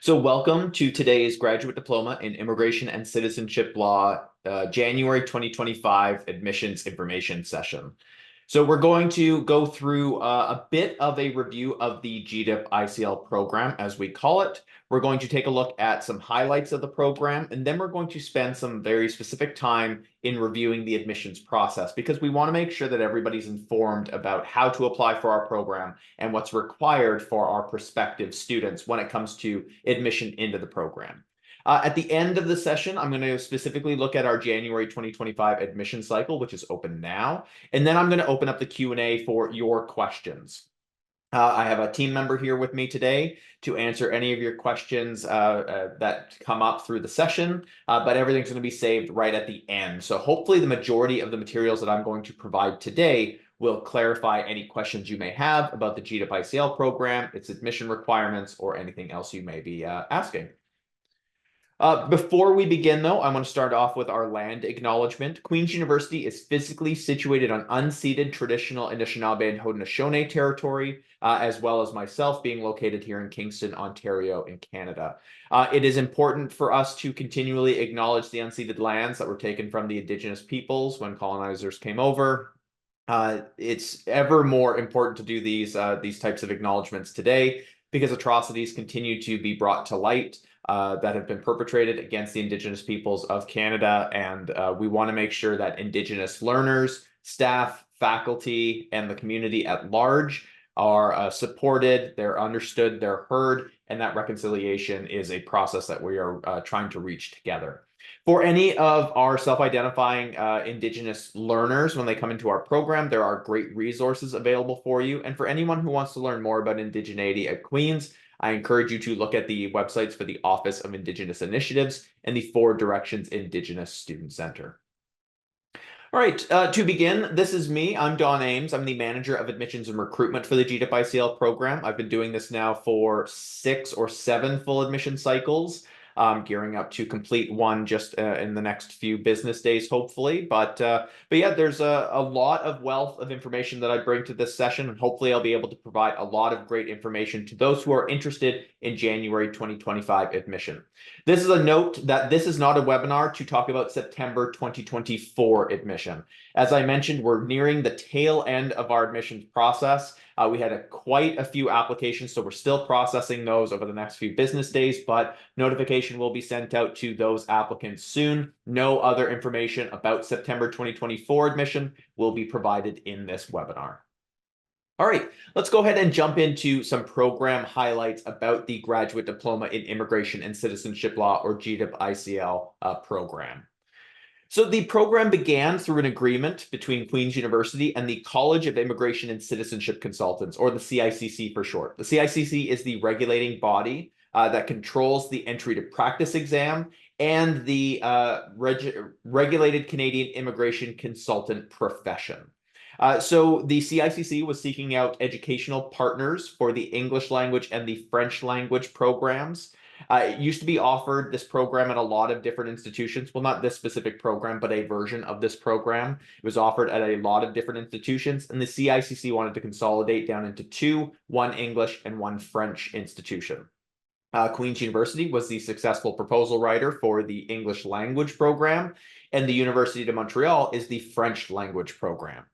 So welcome to today's Graduate Diploma in Immigration and Citizenship Law, January 2025 admissions information session. So we're going to go through a bit of a review of the GDipICL program, as we call it. We're going to take a look at some highlights of the program, and then we're going to spend some very specific time in reviewing the admissions process because we want to make sure that everybody's informed about how to apply for our program and what's required for our prospective students when it comes to admission into the program. At the end of the session, I'm going to specifically look at our January 2025 admission cycle, which is open now. And then I'm going to open up the Q&A for your questions. I have a team member here with me today to answer any of your questions that come up through the session, but everything's going to be saved right at the end. So hopefully the majority of the materials that I'm going to provide today will clarify any questions you may have about the GDipICL program, its admission requirements, or anything else you may be asking. Before we begin, though, I want to start off with our land acknowledgement. Queen's University is physically situated on unceded traditional Anishinaabe and Haudenosaunee territory, as well as myself being located here in Kingston, Ontario, in Canada. It is important for us to continually acknowledge the unceded lands that were taken from the Indigenous peoples when colonizers came over. It's ever more important to do these types of acknowledgements today because atrocities continue to be brought to light that have been perpetrated against the Indigenous peoples of Canada. And we want to make sure that Indigenous learners, staff, faculty, and the community at large are supported, they're understood, they're heard, and that reconciliation is a process that we are trying to reach together. For any of our self-identifying Indigenous learners, when they come into our program, there are great resources available for you. And for anyone who wants to learn more about indigeneity at Queen's, I encourage you to look at the websites for the Office of Indigenous Initiatives and the Four Directions Indigenous Student Center. All right, to begin, this is me. I'm Don Ames. I'm the manager of admissions and recruitment for the GDipICL program. I've been doing this now for 6 or 7 full admission cycles. Gearing up to complete one just in the next few business days, hopefully. But yeah, there's a lot of wealth of information that I bring to this session, and hopefully I'll be able to provide a lot of great information to those who are interested in January 2025 admission. This is a note that this is not a webinar to talk about September 2024 admission. As I mentioned, we're nearing the tail end of our admissions process. We had quite a few applications, so we're still processing those over the next few business days, but notification will be sent out to those applicants soon. No other information about September 2024 admission will be provided in this webinar. All right, let's go ahead and jump into some program highlights about the Graduate Diploma in Immigration and Citizenship Law, or GDipICL program. So the program began through an agreement between Queen's University and the College of Immigration and Citizenship Consultants, or the CICC for short. The CICC is the regulating body that controls the entry to practice exam and the regulated Canadian immigration consultant profession. So the CICC was seeking out educational partners for the English language and the French language programs. It used to be offered, this program, at a lot of different institutions. Well, not this specific program, but a version of this program. It was offered at a lot of different institutions, and the CICC wanted to consolidate down into 2, one English and one French institution. Queen's University was the successful proposal writer for the English language program, and the University de Montreal is the French language program.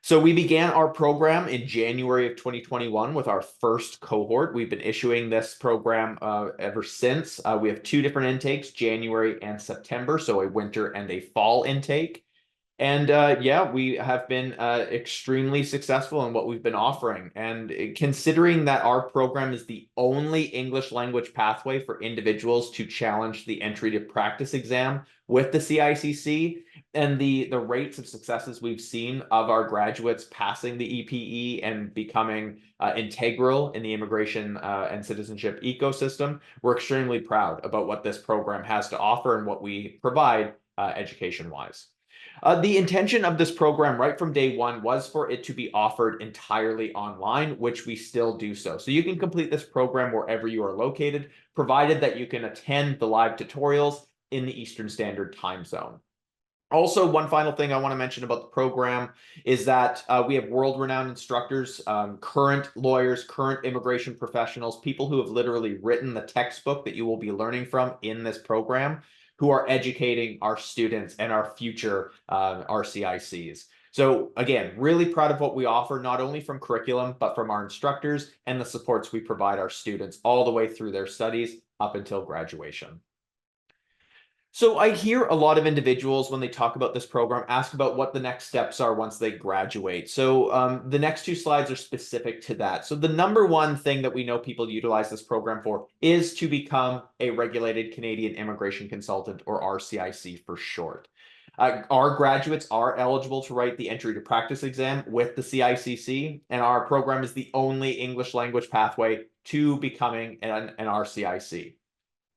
So we began our program in January of 2021 with our first cohort. We've been issuing this program ever since. We have 2 different intakes, January and September, so a winter and a fall intake. And yeah, we have been extremely successful in what we've been offering. And considering that our program is the only English language pathway for individuals to challenge the entry to practice exam with the CICC, and the rates of successes we've seen of our graduates passing the EPE and becoming integral in the immigration and citizenship ecosystem, we're extremely proud about what this program has to offer and what we provide education-wise. The intention of this program right from day one was for it to be offered entirely online, which we still do so. So you can complete this program wherever you are located, provided that you can attend the live tutorials in the Eastern Standard Time Zone. Also, one final thing I want to mention about the program is that we have world-renowned instructors, current lawyers, current immigration professionals, people who have literally written the textbook that you will be learning from in this program, who are educating our students and our future RCICs. So again, really proud of what we offer, not only from curriculum, but from our instructors and the supports we provide our students all the way through their studies up until graduation. So I hear a lot of individuals when they talk about this program ask about what the next steps are once they graduate. So the next two slides are specific to that. So the number one thing that we know people utilize this program for is to become a regulated Canadian immigration consultant, or RCIC for short. Our graduates are eligible to write the entry to practice exam with the CICC, and our program is the only English language pathway to becoming an RCIC.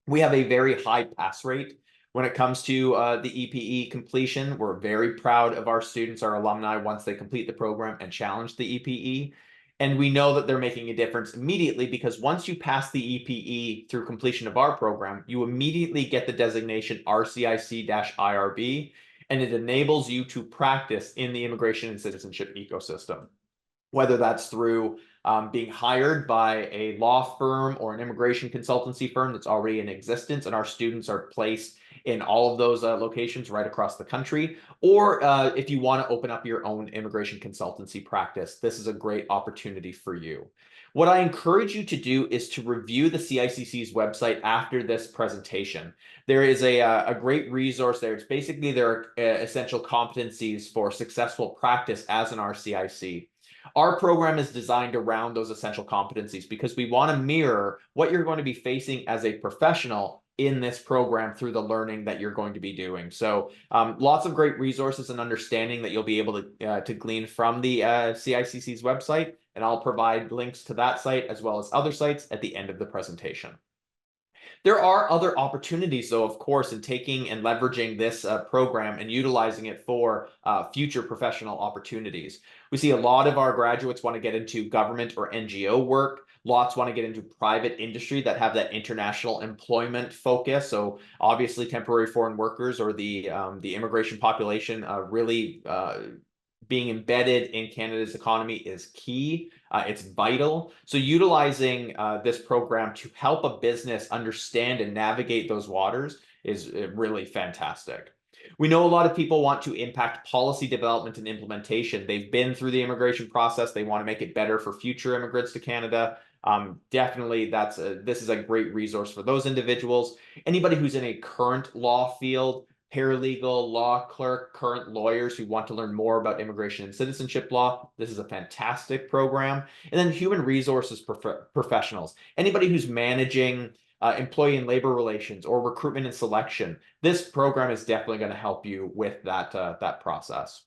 We have a very high pass rate when it comes to the EPE completion. We're very proud of our students, our alumni, once they complete the program and challenge the EPE. And we know that they're making a difference immediately, because once you pass the EPE through completion of our program, you immediately get the designation RCIC-IRB, and it enables you to practice in the immigration and citizenship ecosystem, whether that's through being hired by a law firm or an immigration consultancy firm that's already in existence, and our students are placed in all of those locations right across the country, or if you want to open up your own immigration consultancy practice, this is a great opportunity for you. What I encourage you to do is to review the CICC's website after this presentation. There is a great resource there. It's basically their essential competencies for successful practice as an RCIC. Our program is designed around those essential competencies because we want to mirror what you're going to be facing as a professional in this program through the learning that you're going to be doing. So lots of great resources and understanding that you'll be able to glean from the CICC's website, and I'll provide links to that site as well as other sites at the end of the presentation. There are other opportunities, though, of course, in taking and leveraging this program and utilizing it for future professional opportunities. We see a lot of our graduates want to get into government or NGO work. Lots want to get into private industry that have that international employment focus. So obviously temporary foreign workers, or the immigration population really being embedded in Canada's economy is key. It's vital. So utilizing this program to help a business understand and navigate those waters is really fantastic. We know a lot of people want to impact policy development and implementation. They've been through the immigration process. They want to make it better for future immigrants to Canada. Definitely, this is a great resource for those individuals. Anybody who's in a current law field, paralegal, law clerk, current lawyers who want to learn more about immigration and citizenship law, this is a fantastic program. And then human resources professionals, anybody who's managing employee and labor relations or recruitment and selection, this program is definitely going to help you with that process.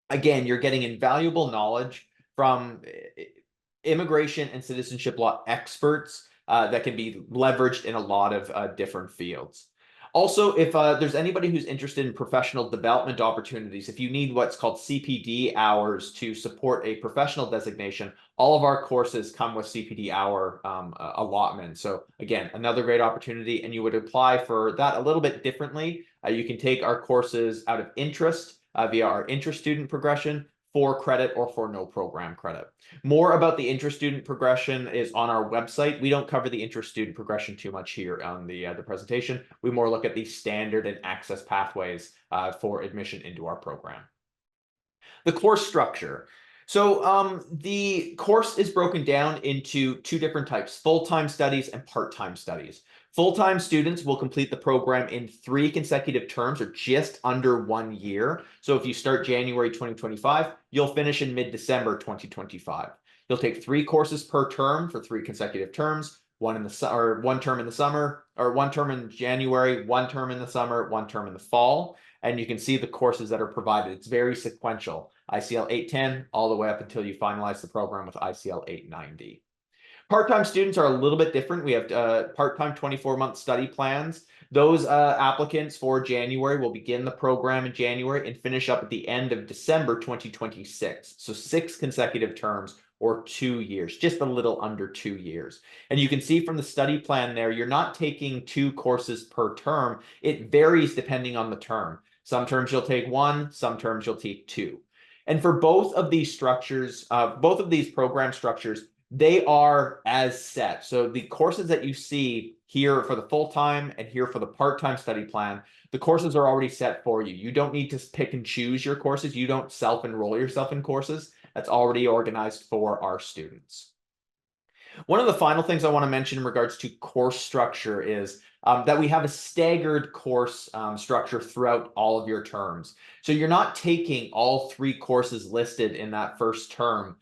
Again, you're getting invaluable knowledge from immigration and citizenship law experts that can be leveraged in a lot of different fields. Also, if there's anybody who's interested in professional development opportunities, if you need what's called CPD hours to support a professional designation, all of our courses come with CPD hour allotment. So again, another great opportunity, and you would apply for that a little bit differently. You can take our courses out of interest via our interest student progression, for credit or for no program credit. More about the intra-student progression is on our website. We don't cover the intra-student progression too much here on the presentation. We more look at the standard and access pathways for admission into our program. The course structure. So the course is broken down into two different types: full-time studies and part-time studies. Full-time students will complete the program in 3 consecutive terms, or just under 1 year. So if you start January 2025, you'll finish in mid-December 2025. You'll take 3 courses per term for 3 consecutive terms, one term in the summer, or 1 term in January, 1 term in the summer, 1 term in the fall. And you can see the courses that are provided. It's very sequential. ICL 810 all the way up until you finalize the program with ICL 890. Part-time students are a little bit different. We have part-time 24-month study plans. Those applicants for January will begin the program in January and finish up at the end of December 2026. So 6 consecutive terms, or 2 years, just a little under 2 years. And you can see from the study plan there, you're not taking 2 courses per term. It varies depending on the term. Some terms you'll take one, some terms you'll take two. And for both of these structures, both of these program structures, they are as set. So the courses that you see here for the full-time and here for the part-time study plan, the courses are already set for you. You don't need to pick and choose your courses. You don't self-enroll yourself in courses. That's already organized for our students. One of the final things I want to mention in regards to course structure is that we have a staggered course structure throughout all of your terms. So you're not taking all 3 courses listed in that first term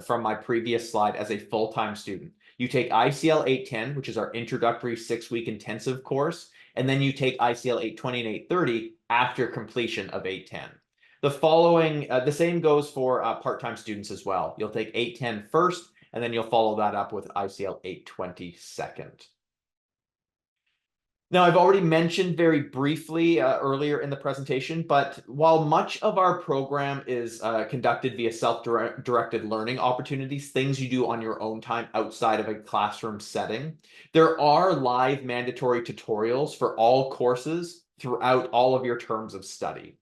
from my previous slide as a full-time student. You take ICL 810, which is our introductory 6-week intensive course, and then you take ICL 820 and 830 after completion of 810. The same goes for part-time students as well. You'll take 810 first, and then you'll follow that up with ICL 820 second. Now, I've already mentioned very briefly earlier in the presentation, but while much of our program is conducted via self-directed learning opportunities, things you do on your own time outside of a classroom setting, there are live mandatory tutorials for all courses throughout all of your terms of study.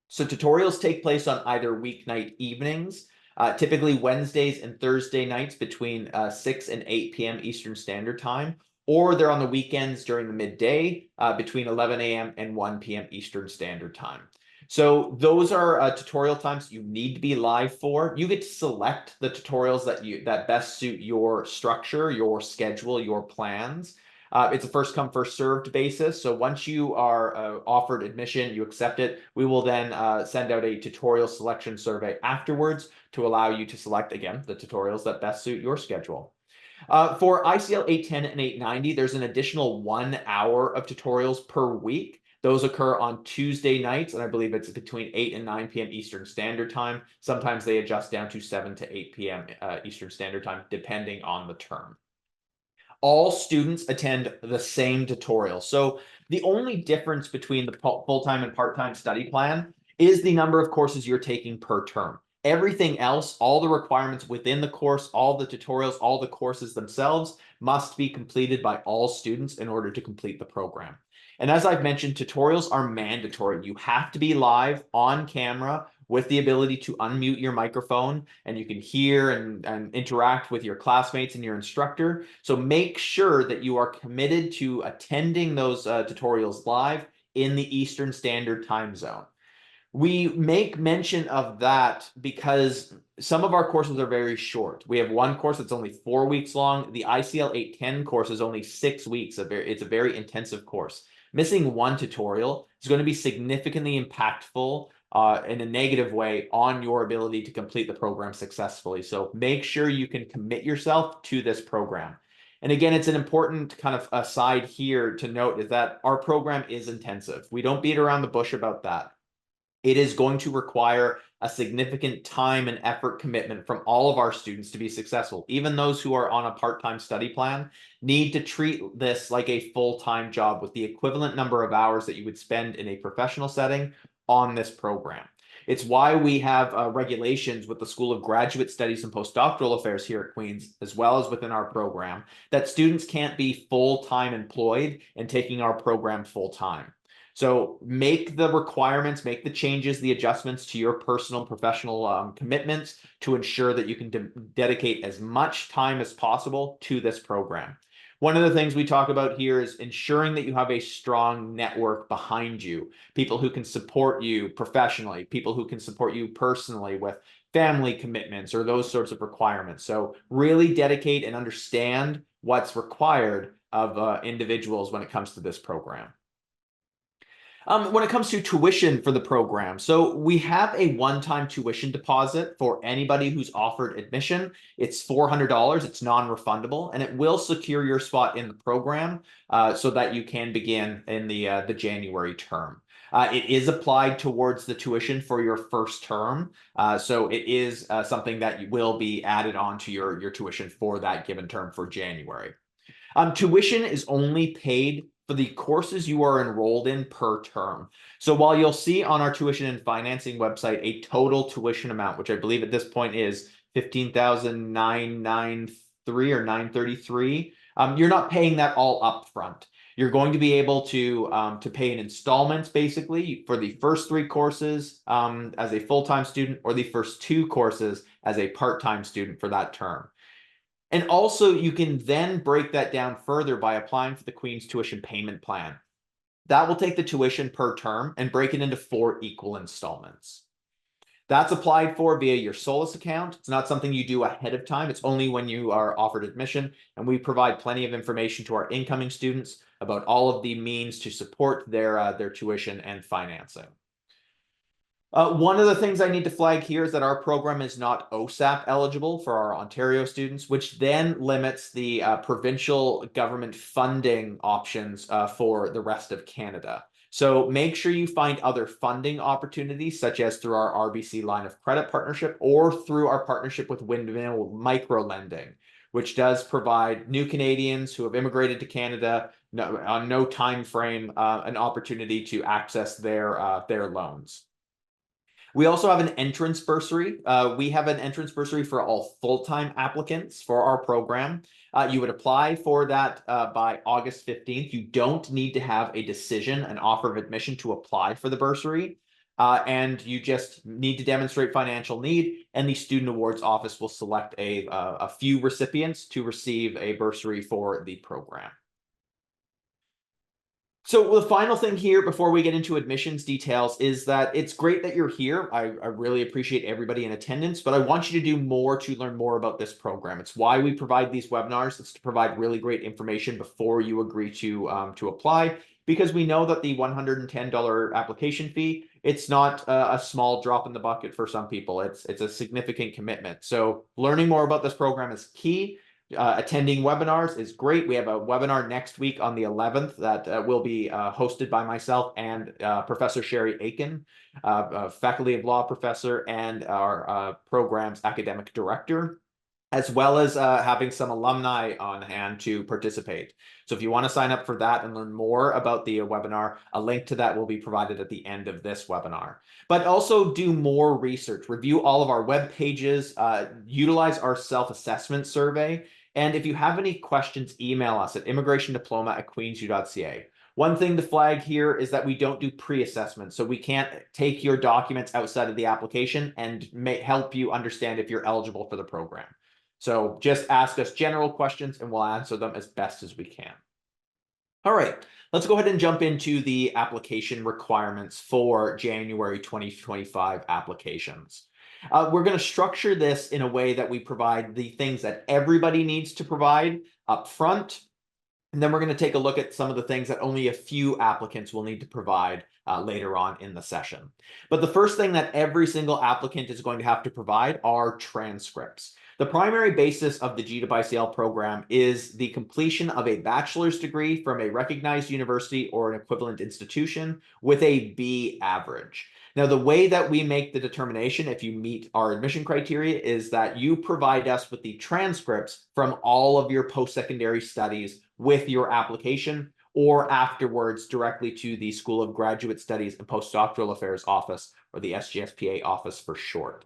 So tutorials take place on either weeknight evenings, typically Wednesdays and Thursday nights between 6 and 8 p.m. Eastern Standard Time, or they're on the weekends during the midday between 11 a.m. and 1 p.m. Eastern Standard Time. So those are tutorial times you need to be live for. You get to select the tutorials that best suit your structure, your schedule, your plans. It's a first come, first served basis. So once you are offered admission, you accept it, we will then send out a tutorial selection survey afterwards to allow you to select, again, the tutorials that best suit your schedule. For ICL 810 and 890, there's an additional 1 hour of tutorials per week. Those occur on Tuesday nights, and I believe it's between 8 and 9 p.m. Eastern Standard Time. Sometimes they adjust down to 7 to 8 p.m. Eastern Standard Time, depending on the term. All students attend the same tutorial. So the only difference between the full-time and part-time study plan is the number of courses you're taking per term. Everything else, all the requirements within the course, all the tutorials, all the courses themselves must be completed by all students in order to complete the program. And as I've mentioned, tutorials are mandatory. You have to be live on camera with the ability to unmute your microphone, and you can hear and interact with your classmates and your instructor. So make sure that you are committed to attending those tutorials live in the Eastern Standard Time Zone. We make mention of that because some of our courses are very short. We have one course that's only 4 weeks long. The ICL 810 course is only 6 weeks. It's a very intensive course. Missing one tutorial is going to be significantly impactful in a negative way on your ability to complete the program successfully. So make sure you can commit yourself to this program. And again, it's an important kind of aside here to note is that our program is intensive. We don't beat around the bush about that. It is going to require a significant time and effort commitment from all of our students to be successful. Even those who are on a part-time study plan need to treat this like a full-time job with the equivalent number of hours that you would spend in a professional setting on this program. It's why we have regulations with the School of Graduate Studies and Postdoctoral Affairs here at Queen's, as well as within our program, that students can't be full-time employed and taking our program full-time. So make the requirements, make the changes, the adjustments to your personal and professional commitments to ensure that you can dedicate as much time as possible to this program. One of the things we talk about here is ensuring that you have a strong network behind you, people who can support you professionally, people who can support you personally with family commitments or those sorts of requirements. So really dedicate and understand what's required of individuals when it comes to this program. When it comes to tuition for the program, so we have a one-time tuition deposit for anybody who's offered admission. It's $400, it's non-refundable, and it will secure your spot in the program so that you can begin in the January term. It is applied towards the tuition for your first term, so it is something that will be added on to your tuition for that given term for January. Tuition is only paid for the courses you are enrolled in per term. So while you'll see on our tuition and financing website a total tuition amount, which I believe at this point is $15,993 or $933, you're not paying that all up front. You're going to be able to pay in installments, basically, for the first 3 courses as a full-time student, or the first 2 courses as a part-time student for that term. And also, you can then break that down further by applying for the Queen's Tuition Payment Plan. That will take the tuition per term and break it into 4 equal installments. That's applied for via your Solus account. It's not something you do ahead of time. It's only when you are offered admission, and we provide plenty of information to our incoming students about all of the means to support their tuition and financing. One of the things I need to flag here is that our program is not OSAP eligible for our Ontario students, which then limits the provincial government funding options for the rest of Canada. So make sure you find other funding opportunities, such as through our RBC line of credit partnership or through our partnership with Windmill Microlending, which does provide new Canadians who have immigrated to Canada on no time frame an opportunity to access their loans. We also have an entrance bursary. We have an entrance bursary for all full-time applicants for our program. You would apply for that by August 15th. You don't need to have a decision, an offer of admission to apply for the bursary. And you just need to demonstrate financial need, and the Student Awards Office will select a few recipients to receive a bursary for the program. So the final thing here before we get into admissions details is that it's great that you're here. I really appreciate everybody in attendance, but I want you to do more to learn more about this program. It's why we provide these webinars. It's to provide really great information before you agree to apply, because we know that the $110 application fee, it's not a small drop in the bucket for some people. It's a significant commitment. So learning more about this program is key. Attending webinars is great. We have a webinar next week on the 11th that will be hosted by myself and Professor Sherry Aiken, faculty of law professor and our program's academic director, as well as having some alumni on hand to participate. So if you want to sign up for that and learn more about the webinar, a link to that will be provided at the end of this webinar. But also do more research, review all of our web pages, utilize our self-assessment survey. And if you have any questions, email us at immigrationdiploma@queensu.ca. One thing to flag here is that we don't do pre-assessment, so we can't take your documents outside of the application and help you understand if you're eligible for the program. So just ask us general questions and we'll answer them as best as we can. All right, let's go ahead and jump into the application requirements for January 2025 applications. We're going to structure this in a way that we provide the things that everybody needs to provide up front. And then we're going to take a look at some of the things that only a few applicants will need to provide later on in the session. But the first thing that every single applicant is going to have to provide are transcripts. The primary basis of the GDipICL program is the completion of a bachelor's degree from a recognized university or an equivalent institution with a B average. Now, the way that we make the determination if you meet our admission criteria is that you provide us with the transcripts from all of your post-secondary studies with your application, or afterwards directly to the School of Graduate Studies and Postdoctoral Affairs office, or the SGSPA office for short.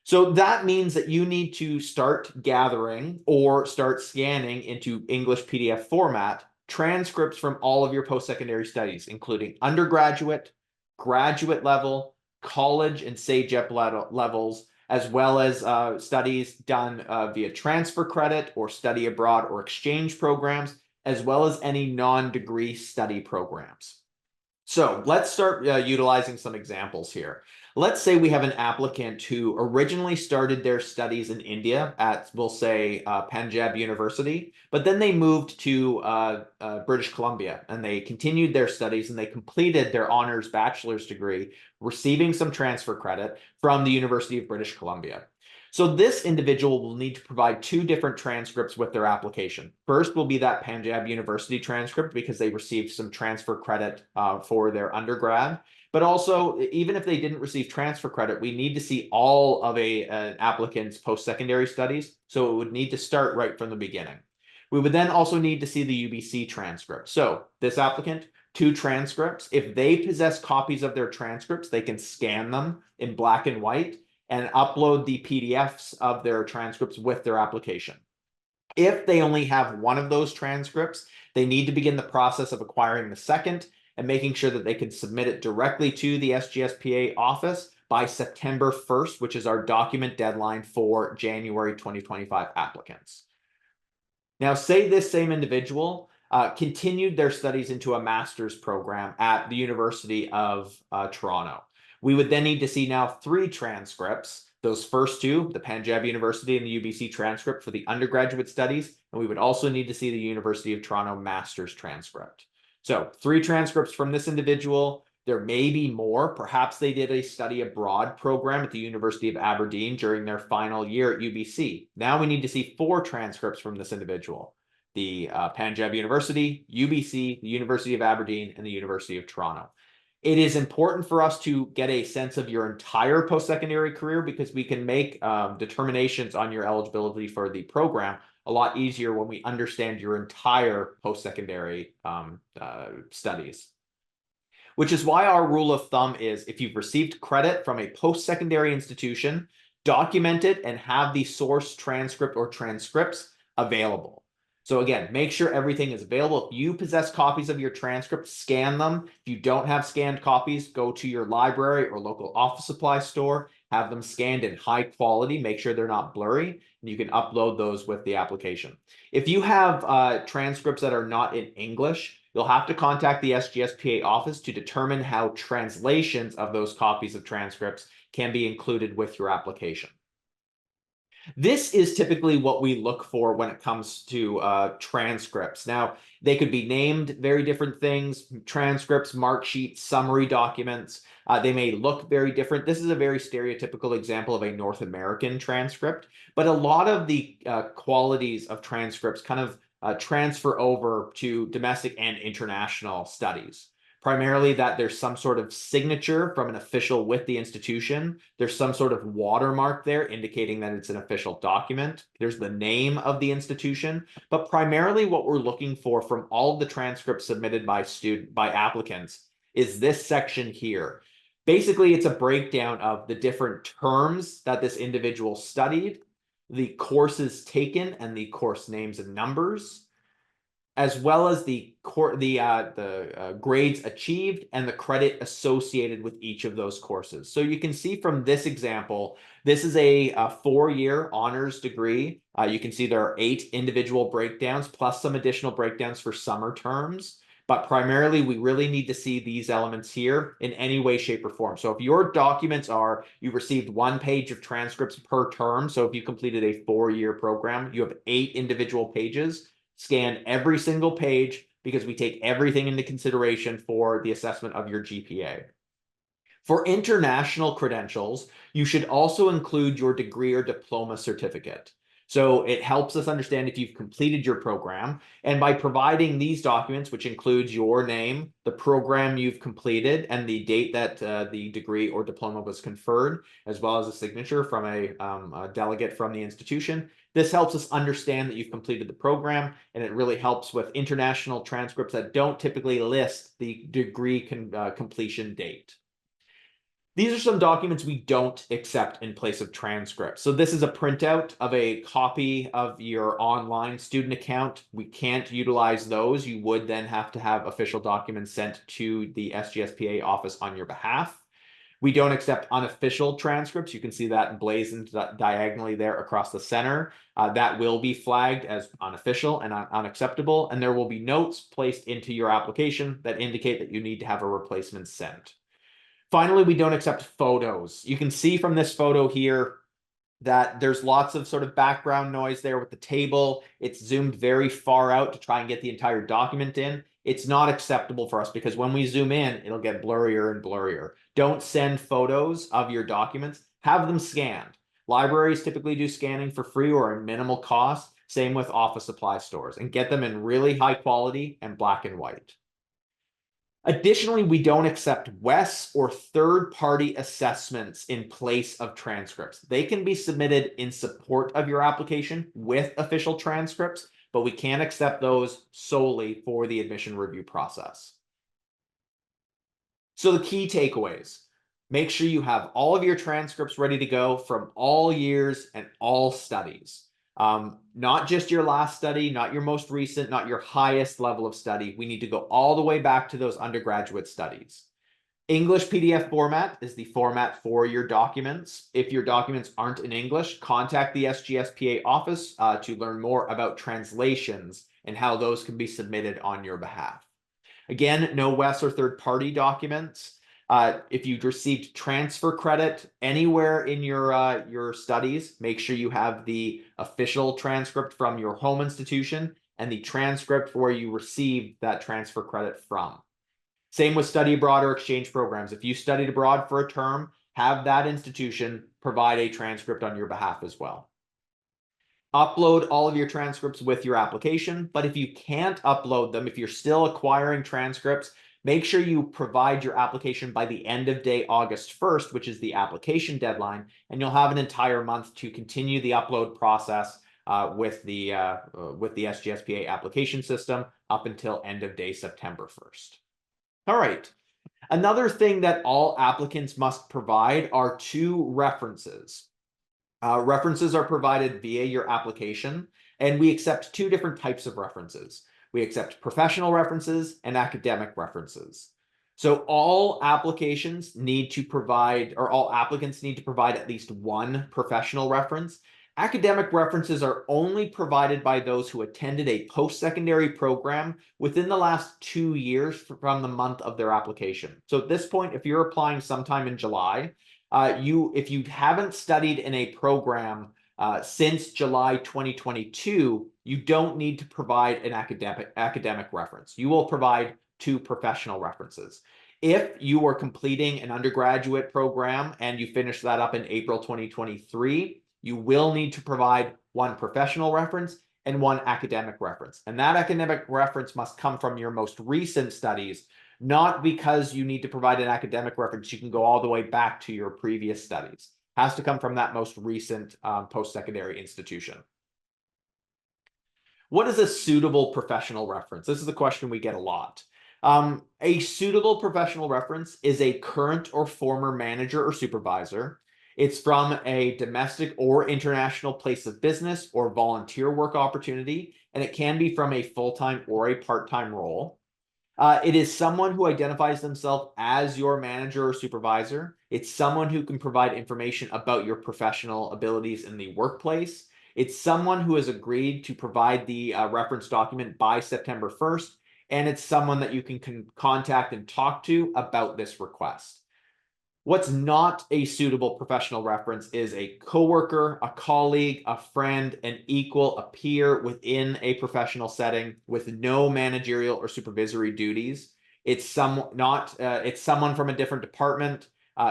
So that means that you need to start gathering or start scanning into English PDF format transcripts from all of your post-secondary studies, including undergraduate, graduate level, college and SAGEP levels, as well as studies done via transfer credit or study abroad or exchange programs, as well as any non-degree study programs. So let's start utilizing some examples here. Let's say we have an applicant who originally started their studies in India at, we'll say, Punjab University, but then they moved to British Columbia and they continued their studies and they completed their honors bachelor's degree, receiving some transfer credit from the University of British Columbia. So this individual will need to provide 2 different transcripts with their application. First will be that Punjab University transcript because they received some transfer credit for their undergrad. But also, even if they didn't receive transfer credit, we need to see all of an applicant's post-secondary studies. So it would need to start right from the beginning. We would then also need to see the UBC transcript. So this applicant, 2 transcripts. If they possess copies of their transcripts, they can scan them in black and white and upload the PDFs of their transcripts with their application. If they only have one of those transcripts, they need to begin the process of acquiring the second and making sure that they can submit it directly to the SGSPA office by September 1st, which is our document deadline for January 2025 applicants. Now, say this same individual continued their studies into a master's program at the University of Toronto. We would then need to see now 3 transcripts. Those first 2, the Punjab University and the UBC transcript for the undergraduate studies, and we would also need to see the University of Toronto master's transcript. So 3 transcripts from this individual. There may be more. Perhaps they did a study abroad program at the University of Aberdeen during their final year at UBC. Now we need to see 4 transcripts from this individual. The Punjab University, UBC, the University of Aberdeen, and the University of Toronto. It is important for us to get a sense of your entire post-secondary career because we can make determinations on your eligibility for the program a lot easier when we understand your entire post-secondary studies. Which is why our rule of thumb is if you've received credit from a post-secondary institution, document it and have the source transcript or transcripts available. So again, make sure everything is available. If you possess copies of your transcript, scan them. If you don't have scanned copies, go to your library or local office supply store, have them scanned in high quality, make sure they're not blurry, and you can upload those with the application. If you have transcripts that are not in English, you'll have to contact the SGSPA office to determine how translations of those copies of transcripts can be included with your application. This is typically what we look for when it comes to transcripts. Now, they could be named very different things: transcripts, mark sheets, summary documents. They may look very different. This is a very stereotypical example of a North American transcript, but a lot of the qualities of transcripts kind of transfer over to domestic and international studies. Primarily that there's some sort of signature from an official with the institution. There's some sort of watermark there indicating that it's an official document. There's the name of the institution, but primarily what we're looking for from all of the transcripts submitted by applicants is this section here. Basically, it's a breakdown of the different terms that this individual studied, the courses taken and the course names and numbers, as well as the grades achieved and the credit associated with each of those courses. So you can see from this example, this is a 4-year honors degree. You can see there are 8 individual breakdowns plus some additional breakdowns for summer terms. But primarily, we really need to see these elements here in any way, shape, or form. So if your documents are, you received 1 page of transcripts per term. So if you completed a 4-year program, you have 8 individual pages. Scan every single page because we take everything into consideration for the assessment of your GPA. For international credentials, you should also include your degree or diploma certificate. So it helps us understand if you've completed your program. And by providing these documents, which includes your name, the program you've completed, and the date that the degree or diploma was conferred, as well as a signature from a delegate from the institution, this helps us understand that you've completed the program, and it really helps with international transcripts that don't typically list the degree completion date. These are some documents we don't accept in place of transcripts. So this is a printout of a copy of your online student account. We can't utilize those. You would then have to have official documents sent to the SGSPA office on your behalf. We don't accept unofficial transcripts. You can see that emblazoned diagonally there across the center. That will be flagged as unofficial and unacceptable, and there will be notes placed into your application that indicate that you need to have a replacement sent. Finally, we don't accept photos. You can see from this photo here that there's lots of sort of background noise there with the table. It's zoomed very far out to try and get the entire document in. It's not acceptable for us because when we zoom in, it'll get blurrier and blurrier. Don't send photos of your documents. Have them scanned. Libraries typically do scanning for free or at minimal cost. Same with office supply stores, and get them in really high quality and black and white. Additionally, we don't accept WES or third-party assessments in place of transcripts. They can be submitted in support of your application with official transcripts, but we can't accept those solely for the admission review process. So the key takeaways: make sure you have all of your transcripts ready to go from all years and all studies. Not just your last study, not your most recent, not your highest level of study. We need to go all the way back to those undergraduate studies. English PDF format is the format for your documents. If your documents aren't in English, contact the SGSPA office to learn more about translations and how those can be submitted on your behalf. Again, no WES or third-party documents. If you've received transfer credit anywhere in your studies, make sure you have the official transcript from your home institution and the transcript where you received that transfer credit from. Same with study abroad or exchange programs. If you studied abroad for a term, have that institution provide a transcript on your behalf as well. Upload all of your transcripts with your application, but if you can't upload them, if you're still acquiring transcripts, make sure you provide your application by the end of day August 1st, which is the application deadline, and you'll have an entire month to continue the upload process with the SGSPA application system up until end of day September 1st. All right. Another thing that all applicants must provide are 2 references. References are provided via your application, and we accept 2 different types of references. We accept professional references and academic references. So all applications need to provide, or all applicants need to provide at least 1 professional reference. Academic references are only provided by those who attended a post-secondary program within the last 2 years from the month of their application. So at this point, if you're applying sometime in July, if you haven't studied in a program since July 2022, you don't need to provide an academic reference. You will provide 2 professional references. If you are completing an undergraduate program and you finish that up in April 2023, you will need to provide 1 professional reference and 1 academic reference. And that academic reference must come from your most recent studies, not because you need to provide an academic reference. You can go all the way back to your previous studies. It has to come from that most recent post-secondary institution. What is a suitable professional reference? This is a question we get a lot. A suitable professional reference is a current or former manager or supervisor. It's from a domestic or international place of business or volunteer work opportunity, and it can be from a full-time or a part-time role. It is someone who identifies themselves as your manager or supervisor. It's someone who can provide information about your professional abilities in the workplace. It's someone who has agreed to provide the reference document by September 1st, and it's someone that you can contact and talk to about this request. What's not a suitable professional reference is a coworker, a colleague, a friend, an equal, a peer within a professional setting with no managerial or supervisory duties. It's someone from a different department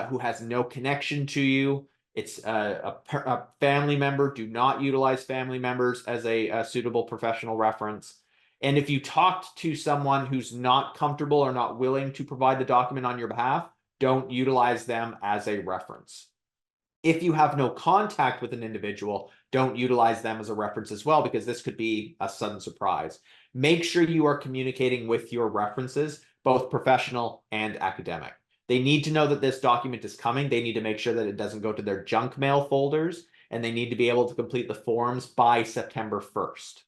who has no connection to you. It's a family member. Do not utilize family members as a suitable professional reference. And if you talked to someone who's not comfortable or not willing to provide the document on your behalf, don't utilize them as a reference. If you have no contact with an individual, don't utilize them as a reference as well, because this could be a sudden surprise. Make sure you are communicating with your references, both professional and academic. They need to know that this document is coming. They need to make sure that it doesn't go to their junk mail folders, and they need to be able to complete the forms by September 1st.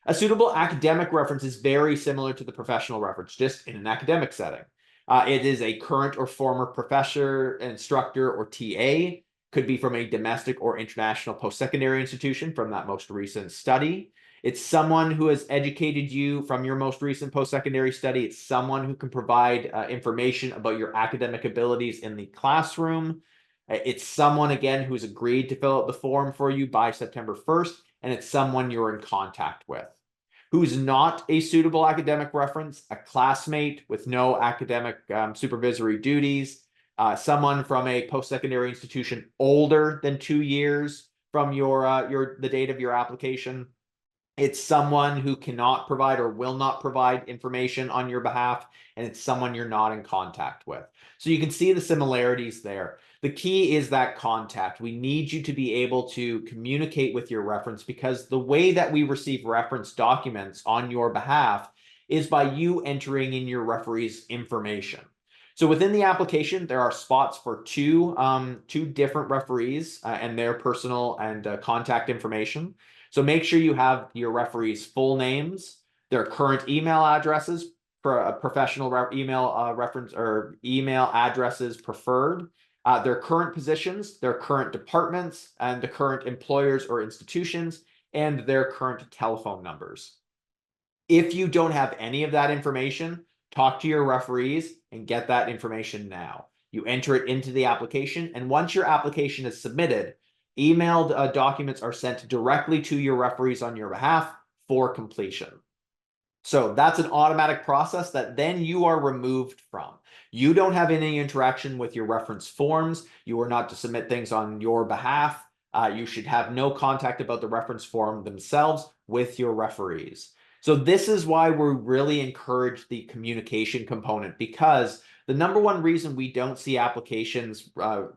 A suitable academic reference is very similar to the professional reference, just in an academic setting. It is a current or former professor, instructor, or TA. Could be from a domestic or international post-secondary institution from that most recent study. It's someone who has educated you from your most recent post-secondary study. It's someone who can provide information about your academic abilities in the classroom. It's someone, again, who's agreed to fill out the form for you by September 1st, and it's someone you're in contact with. Who's not a suitable academic reference: a classmate with no academic supervisory duties, someone from a post-secondary institution older than 2 years from the date of your application. It's someone who cannot provide or will not provide information on your behalf, and it's someone you're not in contact with. So you can see the similarities there. The key is that contact. We need you to be able to communicate with your reference, because the way that we receive reference documents on your behalf is by you entering in your referee's information. So within the application, there are spots for two different referees and their personal and contact information. So make sure you have your referees' full names, their current email addresses, for a professional email reference or email addresses preferred, their current positions, their current departments, and the current employers or institutions, and their current telephone numbers. If you don't have any of that information, talk to your referees and get that information now. You enter it into the application, and once your application is submitted, emailed documents are sent directly to your referees on your behalf for completion. So that's an automatic process that then you are removed from. You don't have any interaction with your reference forms. You are not to submit things on your behalf. You should have no contact about the reference form themselves with your referees. So this is why we really encourage the communication component, because the number one reason we don't see applications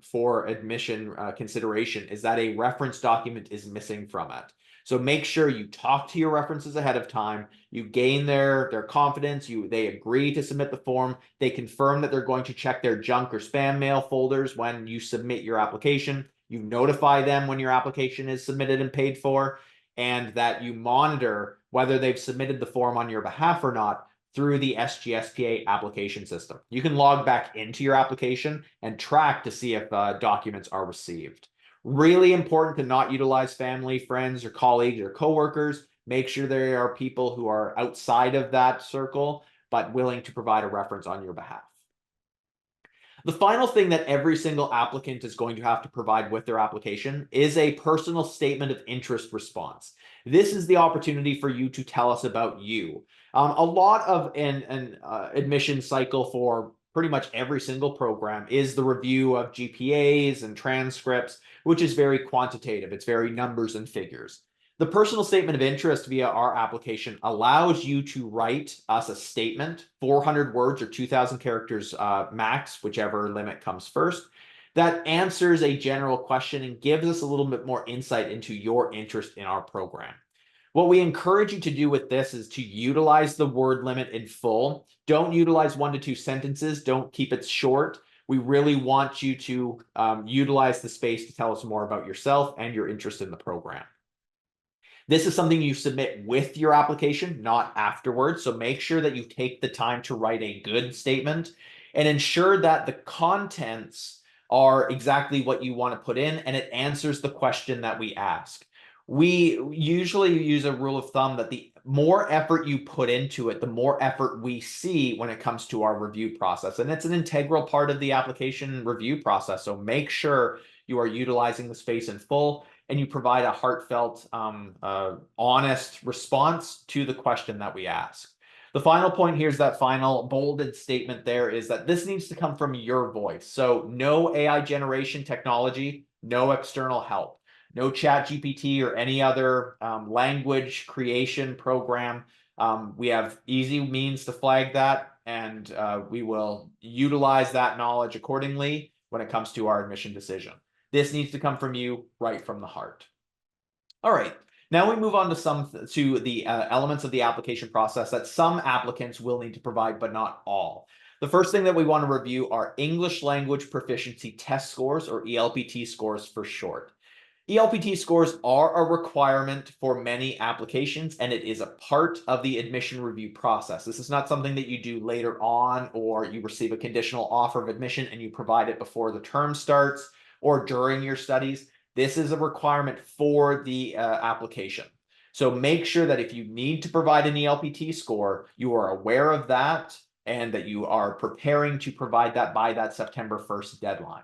for admission consideration is that a reference document is missing from it. So make sure you talk to your references ahead of time. You gain their confidence. They agree to submit the form. They confirm that they're going to check their junk or spam mail folders when you submit your application. You notify them when your application is submitted and paid for, and that you monitor whether they've submitted the form on your behalf or not through the SGSPA application system. You can log back into your application and track to see if documents are received. Really important to not utilize family, friends, or colleagues or coworkers. Make sure there are people who are outside of that circle, but willing to provide a reference on your behalf. The final thing that every single applicant is going to have to provide with their application is a personal statement of interest response. This is the opportunity for you to tell us about you. A lot of an admission cycle for pretty much every single program is the review of GPAs and transcripts, which is very quantitative. It's very numbers and figures. The personal statement of interest via our application allows you to write us a statement, 400 words or 2,000 characters max, whichever limit comes first, that answers a general question and gives us a little bit more insight into your interest in our program. What we encourage you to do with this is to utilize the word limit in full. Don't utilize 1 to 2 sentences. Don't keep it short. We really want you to utilize the space to tell us more about yourself and your interest in the program. This is something you submit with your application, not afterwards. So make sure that you take the time to write a good statement and ensure that the contents are exactly what you want to put in and it answers the question that we ask. We usually use a rule of thumb that the more effort you put into it, the more effort we see when it comes to our review process. And it's an integral part of the application review process. So make sure you are utilizing the space in full and you provide a heartfelt, honest response to the question that we ask. The final point here is that final bolded statement there is that this needs to come from your voice. So no AI generation technology, no external help, no ChatGPT or any other language creation program. We have easy means to flag that, and we will utilize that knowledge accordingly when it comes to our admission decision. This needs to come from you right from the heart. All right, now we move on to the elements of the application process that some applicants will need to provide, but not all. The first thing that we want to review are English Language Proficiency Test Scores, or ELPT scores for short. ELPT scores are a requirement for many applications, and it is a part of the admission review process. This is not something that you do later on, or you receive a conditional offer of admission and you provide it before the term starts or during your studies. This is a requirement for the application. So make sure that if you need to provide an ELPT score, you are aware of that and that you are preparing to provide that by that September 1st deadline.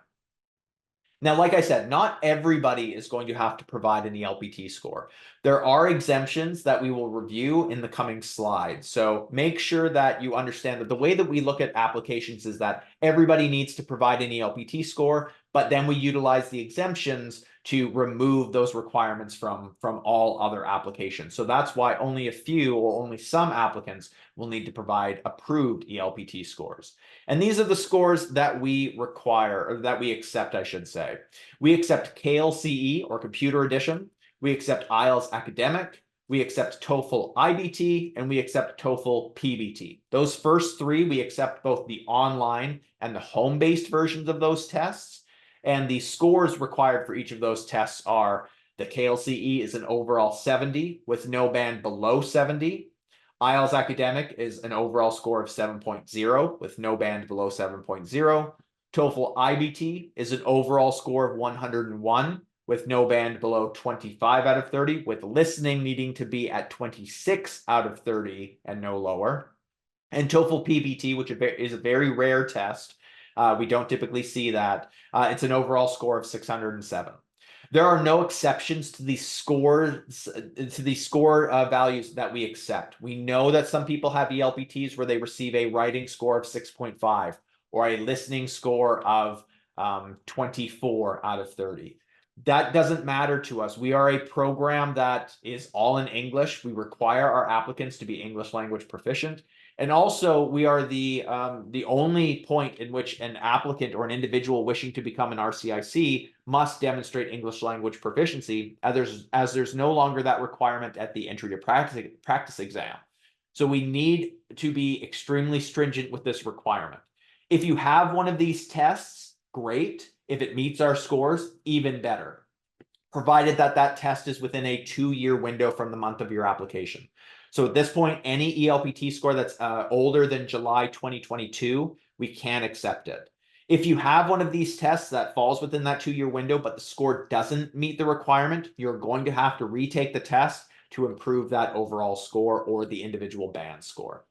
Now, like I said, not everybody is going to have to provide an ELPT score. There are exemptions that we will review in the coming slides. So make sure that you understand that the way that we look at applications is that everybody needs to provide an ELPT score, but then we utilize the exemptions to remove those requirements from all other applications. So that's why only a few or only some applicants will need to provide approved ELPT scores. And these are the scores that we require, or that we accept, I should say. We accept KLCE, or Computer Edition. We accept IELTS Academic. we accept TOEFL IBT, and we accept TOEFL PBT. Those first three, we accept both the online and the home-based versions of those tests. And the scores required for each of those tests are the KLCE is an overall 70 with no band below 70. IELTS Academic is an overall score of 7.0 with no band below 7.0. TOEFL IBT is an overall score of 101 with no band below 25 out of 30, with listening needing to be at 26 out of 30 and no lower. And TOEFL PBT, which is a very rare test. We don't typically see that. It's an overall score of 607. There are no exceptions to the scores, values that we accept. We know that some people have ELPTs where they receive a writing score of 6.5 or a listening score of 24 out of 30. That doesn't matter to us. We are a program that is all in English. We require our applicants to be English language proficient. And also, we are the only point in which an applicant or an individual wishing to become an RCIC must demonstrate English language proficiency, as there's no longer that requirement at the entry to practice exam. So we need to be extremely stringent with this requirement. If you have one of these tests, great. If it meets our scores, even better, provided that that test is within a 2-year window from the month of your application. So at this point, any ELPT score that's older than July 2022, we can accept it. If you have one of these tests that falls within that 2-year window, but the score doesn't meet the requirement, you're going to have to retake the test to improve that overall score or the individual band score.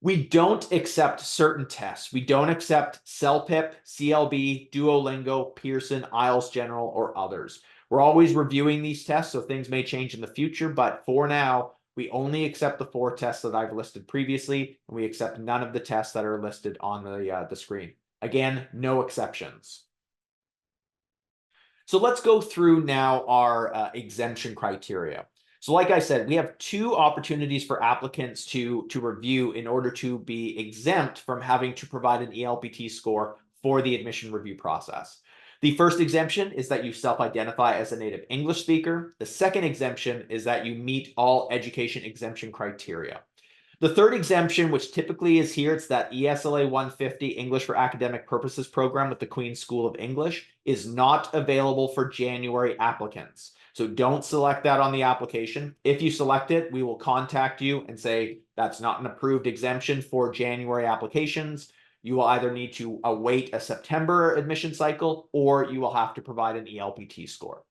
We don't accept certain tests. We don't accept CELPIP, CLB, Duolingo, Pearson, IELTS General, or others. We're always reviewing these tests, so things may change in the future, but for now, we only accept the 4 tests that I've listed previously, and we accept none of the tests that are listed on the screen. Again, no exceptions. So let's go through now our exemption criteria. So like I said, we have 2 opportunities for applicants to review in order to be exempt from having to provide an ELPT score for the admission review process. The first exemption is that you self-identify as a native English speaker. The second exemption is that you meet all education exemption criteria. The third exemption, which typically is here, it's that ESLA 150 English for Academic Purposes program with the Queen's School of English, is not available for January applicants. So don't select that on the application. If you select it, we will contact you and say that's not an approved exemption for January applications. You will either need to await a September admission cycle, or you will have to provide an ELPT score.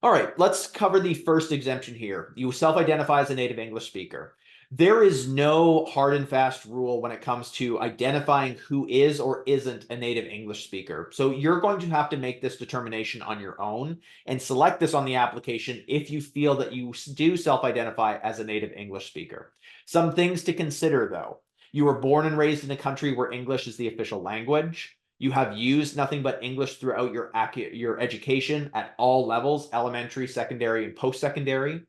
All right, let's cover the first exemption here. You self-identify as a native English speaker. There is no hard and fast rule when it comes to identifying who is or isn't a native English speaker. So you're going to have to make this determination on your own and select this on the application if you feel that you do self-identify as a native English speaker. Some things to consider, though. You were born and raised in a country where English is the official language. You have used nothing but English throughout your education at all levels, elementary, secondary, and post-secondary.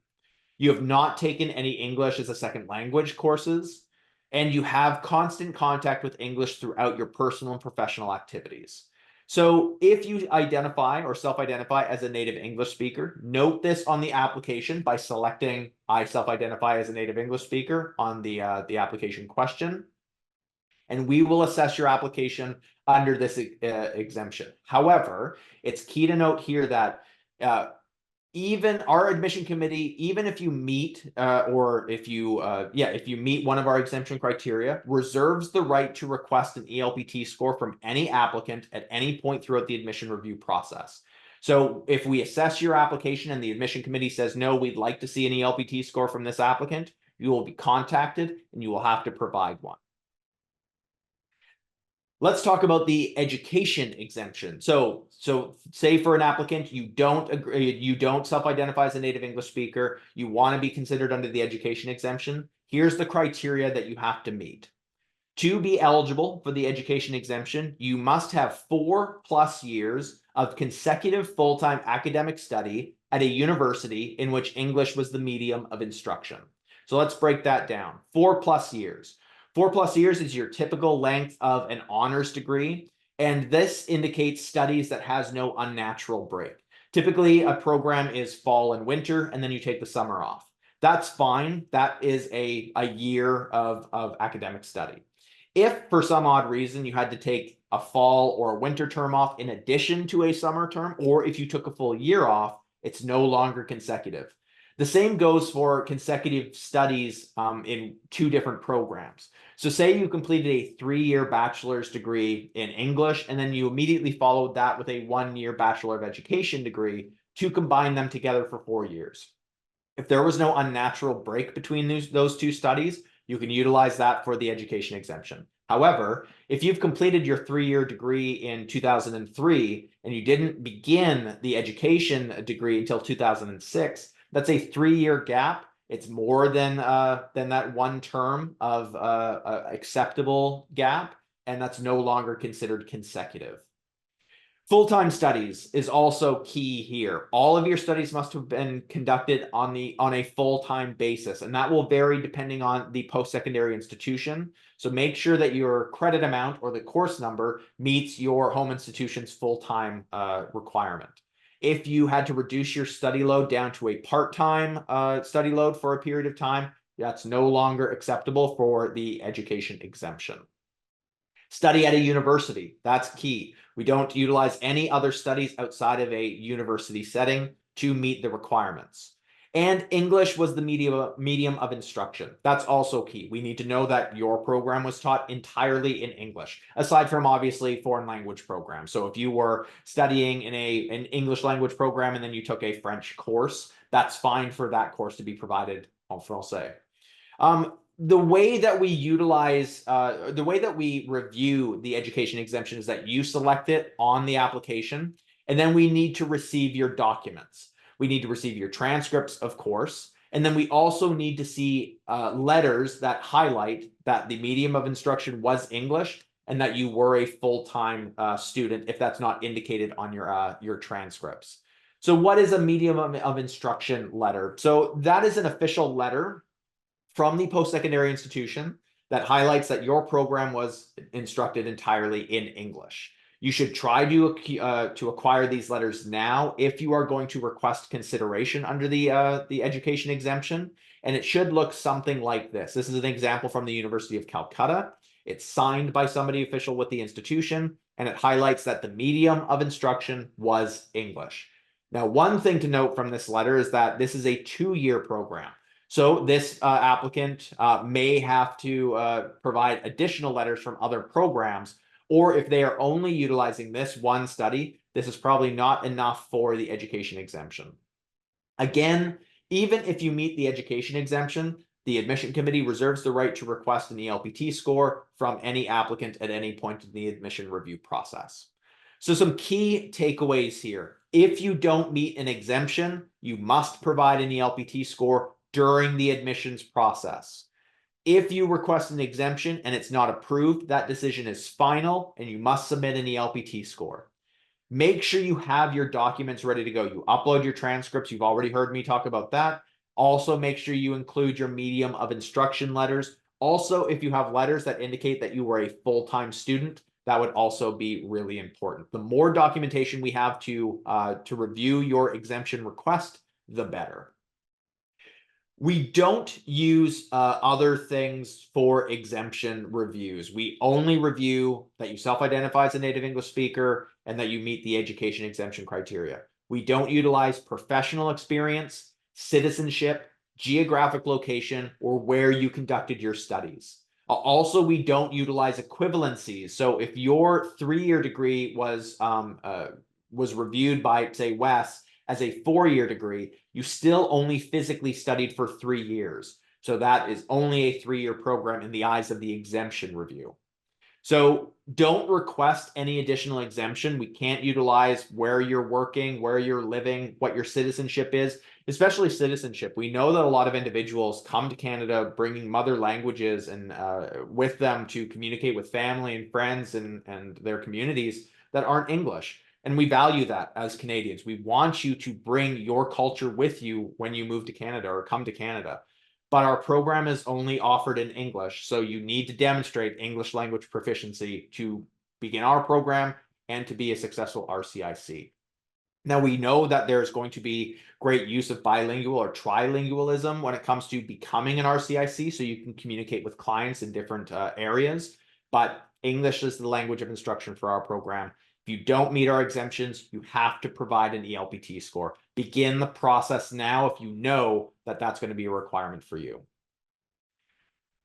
You have not taken any English as a second language courses, and you have constant contact with English throughout your personal and professional activities. So if you identify or self-identify as a native English speaker, note this on the application by selecting I self-identify as a native English speaker on the application question, and we will assess your application under this exemption. However, it's key to note here that even our admission committee, even if you meet if you meet one of our exemption criteria, reserves the right to request an ELPT score from any applicant at any point throughout the admission review process. So if we assess your application and the admission committee says, no, we'd like to see an ELPT score from this applicant, you will be contacted and you will have to provide one. Let's talk about the education exemption. So say for an applicant, you don't self-identify as a native English speaker, you want to be considered under the education exemption. Here's the criteria that you have to meet. To be eligible for the education exemption, you must have 4+ years of consecutive full-time academic study at a university in which English was the medium of instruction. So let's break that down. 4+ years. 4+ years is your typical length of an honors degree, and this indicates studies that has no unnatural break. Typically, a program is fall and winter, and then you take the summer off. That's fine. That is a year of academic study. If for some odd reason you had to take a fall or a winter term off in addition to a summer term, or if you took a full year off, it's no longer consecutive. The same goes for consecutive studies in two different programs. So say you completed a 3-year bachelor's degree in English, and then you immediately followed that with a 1-year Bachelor of Education degree to combine them together for 4 years. If there was no unnatural break between those two studies, you can utilize that for the education exemption. However, if you've completed your 3-year degree in 2003 and you didn't begin the education degree until 2006, that's a 3-year gap. It's more than that one term of acceptable gap, and that's no longer considered consecutive. Full-time studies is also key here. All of your studies must have been conducted on a full-time basis, and that will vary depending on the post-secondary institution. So make sure that your credit amount or the course number meets your home institution's full-time requirement. If you had to reduce your study load down to a part-time study load for a period of time, that's no longer acceptable for the education exemption. Study at a university, that's key. We don't utilize any other studies outside of a university setting to meet the requirements. And English was the medium of instruction. That's also key. We need to know that your program was taught entirely in English, aside from obviously foreign language programs. So if you were studying in an English language program and then you took a French course, that's fine for that course to be provided en français. The way that we utilize, the way that we review the education exemption is that you select it on the application, and then we need to receive your documents. We need to receive your transcripts, of course, and then we also need to see letters that highlight that the medium of instruction was English and that you were a full-time student, if that's not indicated on your transcripts. So what is a medium of instruction letter? So that is an official letter from the post-secondary institution that highlights that your program was instructed entirely in English. You should try to acquire these letters now if you are going to request consideration under the education exemption, and it should look something like this. This is an example from the University of Calcutta. It's signed by somebody official with the institution, and it highlights that the medium of instruction was English. Now, one thing to note from this letter is that this is a 2-year program. So this applicant may have to provide additional letters from other programs, or if they are only utilizing this one study, this is probably not enough for the education exemption. Again, even if you meet the education exemption, the admission committee reserves the right to request an ELPT score from any applicant at any point in the admission review process. So some key takeaways here. If you don't meet an exemption, you must provide an ELPT score during the admissions process. If you request an exemption and it's not approved, that decision is final and you must submit an ELPT score. Make sure you have your documents ready to go. You upload your transcripts. You've already heard me talk about that. Also, make sure you include your medium of instruction letters. Also, if you have letters that indicate that you were a full-time student, that would also be really important. The more documentation we have to review your exemption request, the better. We don't use other things for exemption reviews. We only review that you self-identify as a native English speaker and that you meet the education exemption criteria. We don't utilize professional experience, citizenship, geographic location, or where you conducted your studies. Also, we don't utilize equivalencies. So if your 3-year degree was reviewed by, say, Wes, as a 4-year degree, you still only physically studied for 3 years. So that is only a 3-year program in the eyes of the exemption review. So don't request any additional exemption. We can't utilize where you're working, where you're living, what your citizenship is, especially citizenship. We know that a lot of individuals come to Canada bringing mother languages and with them to communicate with family and friends and their communities that aren't English. And we value that as Canadians. We want you to bring your culture with you when you move to Canada or come to Canada. But our program is only offered in English. So you need to demonstrate English language proficiency to begin our program and to be a successful RCIC. Now, we know that there's going to be great use of bilingual or trilingualism when it comes to becoming an RCIC, so you can communicate with clients in different areas, but English is the language of instruction for our program. If you don't meet our exemptions, you have to provide an ELPT score. Begin the process now if you know that that's going to be a requirement for you.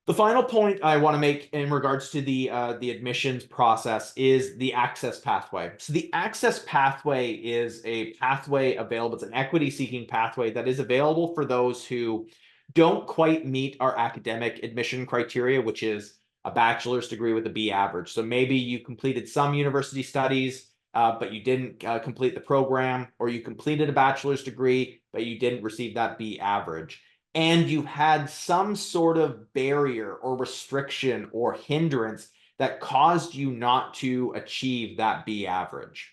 The final point I want to make in regards to the admissions process is the access pathway. So the access pathway is a pathway available. It's an equity-seeking pathway that is available for those who don't quite meet our academic admission criteria, which is a bachelor's degree with a B average. So maybe you completed some university studies, but you didn't complete the program, or you completed a bachelor's degree, but you didn't receive that B average. And you had some sort of barrier or restriction or hindrance that caused you not to achieve that B average.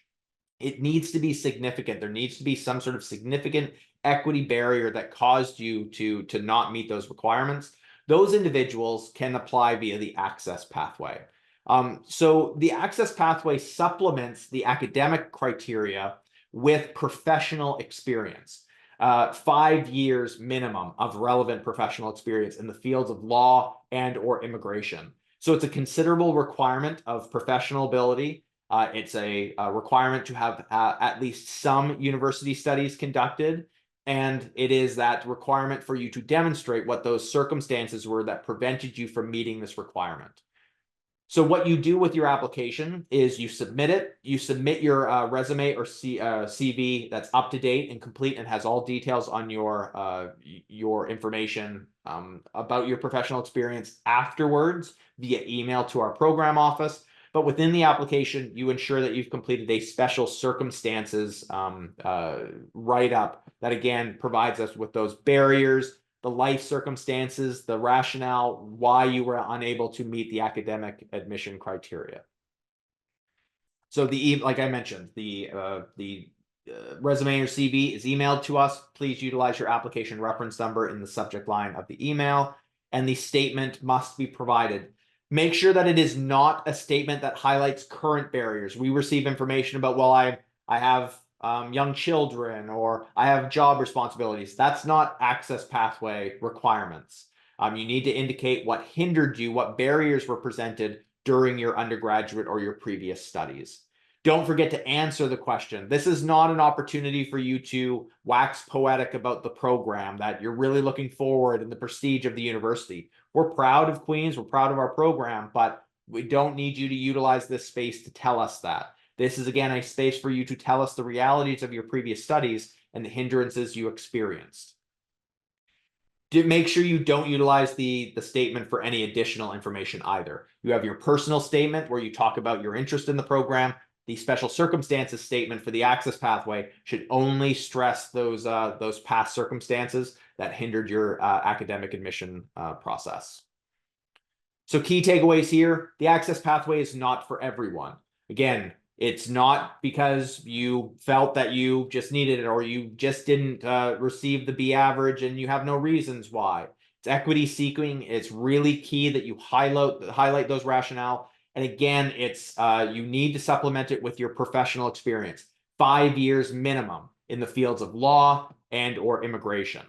It needs to be significant. There needs to be some sort of significant equity barrier that caused you to not meet those requirements. Those individuals can apply via the access pathway. So the access pathway supplements the academic criteria with professional experience. 5 years minimum of relevant professional experience in the fields of law and or immigration. So it's a considerable requirement of professional ability. It's a requirement to have at least some university studies conducted. And it is that requirement for you to demonstrate what those circumstances were that prevented you from meeting this requirement. So what you do with your application is you submit it. You submit your resume or CV that's up to date and complete and has all details on your information about your professional experience afterwards via email to our program office. But within the application, you ensure that you've completed a special circumstances write-up that, again, provides us with those barriers, the life circumstances, the rationale why you were unable to meet the academic admission criteria. So like I mentioned, the resume or CV is emailed to us. Please utilize your application reference number in the subject line of the email, and the statement must be provided. Make sure that it is not a statement that highlights current barriers. We receive information about, well, I have young children, or I have job responsibilities. That's not access pathway requirements. You need to indicate what hindered you, what barriers were presented during your undergraduate or your previous studies. Don't forget to answer the question. This is not an opportunity for you to wax poetic about the program, that you're really looking forward and the prestige of the university. We're proud of Queen's, we're proud of our program, but we don't need you to utilize this space to tell us that. This is, again, a space for you to tell us the realities of your previous studies and the hindrances you experienced. Make sure you don't utilize the statement for any additional information either. You have your personal statement where you talk about your interest in the program. The special circumstances statement for the access pathway should only stress those past circumstances that hindered your academic admission process. So key takeaways here: the access pathway is not for everyone. Again, it's not because you felt that you just needed it, or you just didn't receive the B average and you have no reasons why. It's equity seeking. It's really key that you highlight those rationale. And again, it's you need to supplement it with your professional experience. 5 years minimum in the fields of law and or immigration.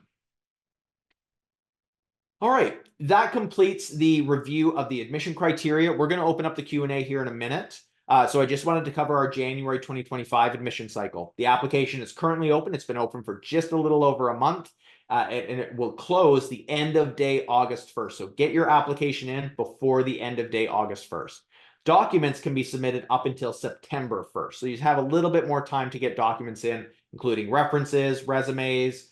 All right, that completes the review of the admission criteria. We're going to open up the Q&A here in a minute. So I just wanted to cover our January 2025 admission cycle. The application is currently open. It's been open for just a little over a month, and it will close the end of day August 1st. So get your application in before the end of day August 1st. Documents can be submitted up until September 1st. So you have a little bit more time to get documents in, including references, resumes,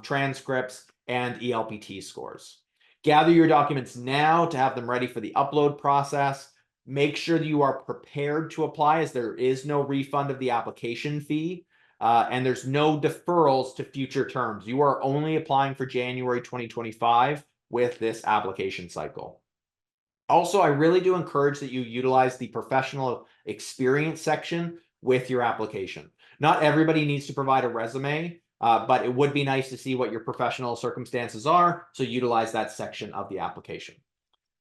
transcripts, and ELPT scores. Gather your documents now to have them ready for the upload process. Make sure that you are prepared to apply, as there is no refund of the application fee, and there's no deferrals to future terms. You are only applying for January 2025 with this application cycle. Also, I really do encourage that you utilize the professional experience section with your application. Not everybody needs to provide a resume, but it would be nice to see what your professional circumstances are, so utilize that section of the application.